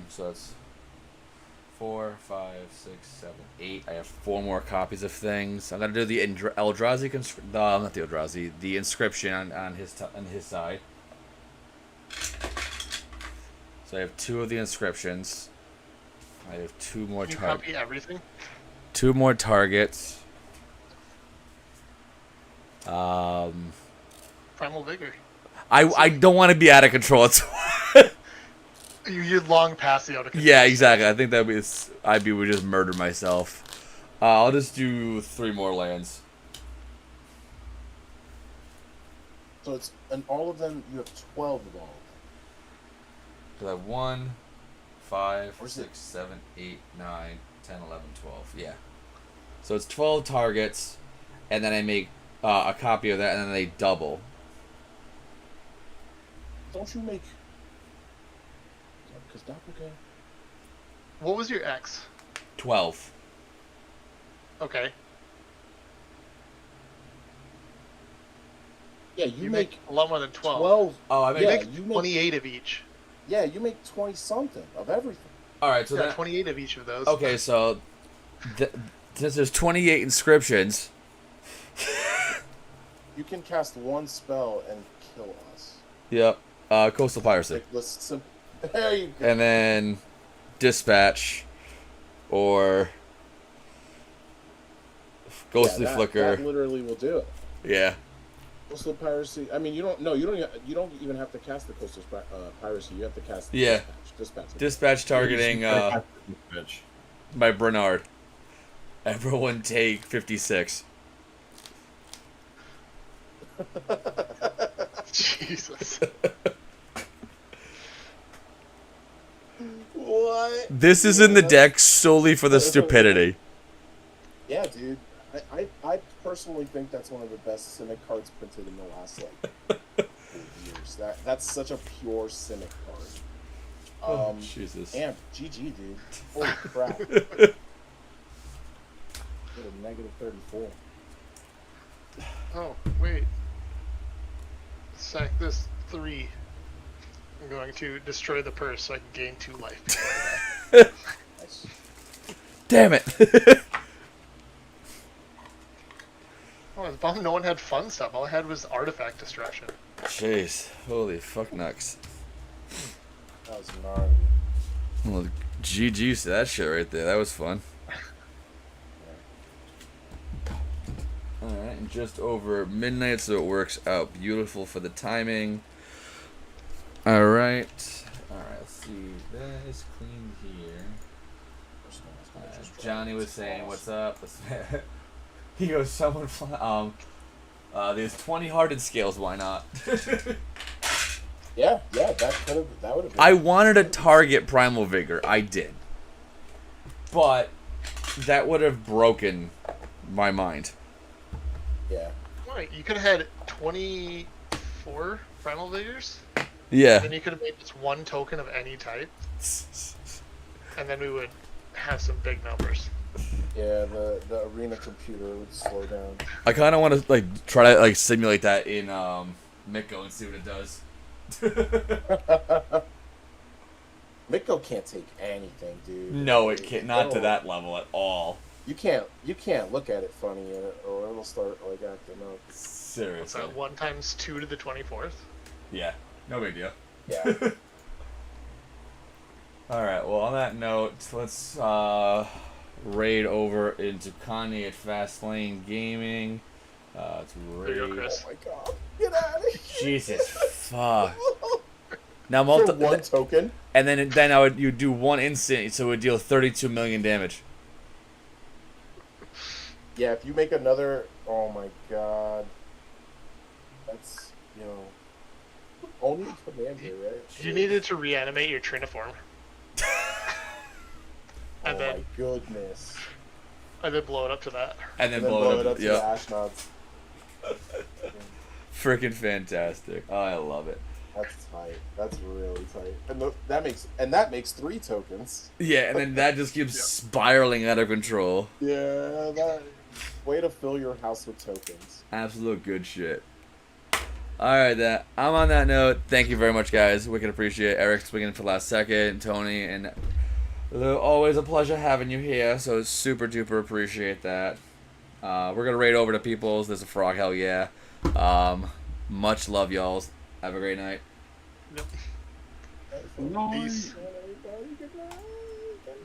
So that's 4, 5, 6, 7, 8. I have 4 more copies of things. I'm gonna do the Eldrazi not the Eldrazi, the inscription on his side. So I have 2 of the inscriptions. I have 2 more Can you targets. copy everything? 2 more targets. Primal Vigor. I don't want to be out of control. You're long past the out of control. Yeah, exactly. I think would just murder myself. I'll just do 3 more lands. So it's and all of them you have 12 of all. So I have 1, 5, Where's 6, 7, 8, 9, 10, 11, 12. Yeah. So it's 12 targets, and then I make a copy of that, and then they double. Don't you make? Because Doppelganger. What was your X? 12. Okay. Yeah, You make a lot more than 12. 12. Oh, I make. You Yeah, make you 28 of each. Yeah, you make 20 something of everything. All right, so Yeah, that 28 of each of those. okay, so since there's 28 inscriptions. You can cast 1 spell and kill us. Yep. Coastal Piracy. Like, there you go. And then Dispatch or Ghostly Flicker. That literally will do it. Yeah. Coastal Piracy. I mean, you don't even have to cast the Coastal Piracy. You have to cast the Yeah. Dispatch. Dispatch targeting Bitch. by Bernard. Everyone take 56. Jesus. What? This is in the deck solely for the stupidity. Yeah, dude. I personally think that's one of the best Cynic cards printed in the last like 4 years. That's such a pure Cynic card. Jesus. Amp, GG, dude. Holy crap. Get a negative 34. Oh, wait. Sack this 3. I'm going to destroy the purse so I can gain 2 life before I die. Nice. Damn it. Oh, I was bummed no one had fun stuff. All I had was artifact destruction. Jeez. Holy fuck nuts. That was gnarly. Well, GG's to that shit right there. That was fun. Alright, and just over midnight, so it works out beautiful for the timing. Alright. Alright, let's see. That is clean here. Johnny was saying, what's up? He goes, someone there's 20 hardened scales, why not? Yeah, that would have been. I wanted to target Primal Vigor. I did. But that would have broken my mind. Yeah. Right, you could have had 24 Primal Vigors, Yeah. and you could have made just 1 token of any type, and then we would have some big numbers. Yeah, the arena computer would slow down. I kind of want to try to simulate that in Miko and see what it does. Miko can't take anything, dude. No, it can't. Not to No. that level at all. You can't look at it funny, or it'll start like acting up. What's Seriously. that? 1 times 2 to the 24th. Yeah. No big deal. Yeah. All right. Well, on that note, let's raid over into Kanye at Fastlane Gaming. Let's There you raid. go, Chris. Oh my god. Get out of here. Jesus fuck. Now For one token. and then you do one instant, so it would deal 32 million damage. Yeah, if you make another, oh my god. That's, only commander, right? You needed to reanimate your Triniform. Oh and my then goodness. blow it up to that. And then And then blow it up. to the Yeah. Ashnods. Freaking fantastic. Oh, I love it. That's tight. That's really tight. And that makes 3 tokens. Yeah, and then that just keeps spiraling out of control. Yeah, that way to fill your house with tokens. Absolute good shit. Alright, I'm on that note. Thank you very much, guys. We can appreciate Eric swinging in for the last second, Tony, and always a pleasure having you here, so super duper appreciate that. We're going to raid over to Peoples. There's a frog, hell yeah. Much love, y'all. Have a great night. Yep. Nice. Peace. Everybody, good night. Good night.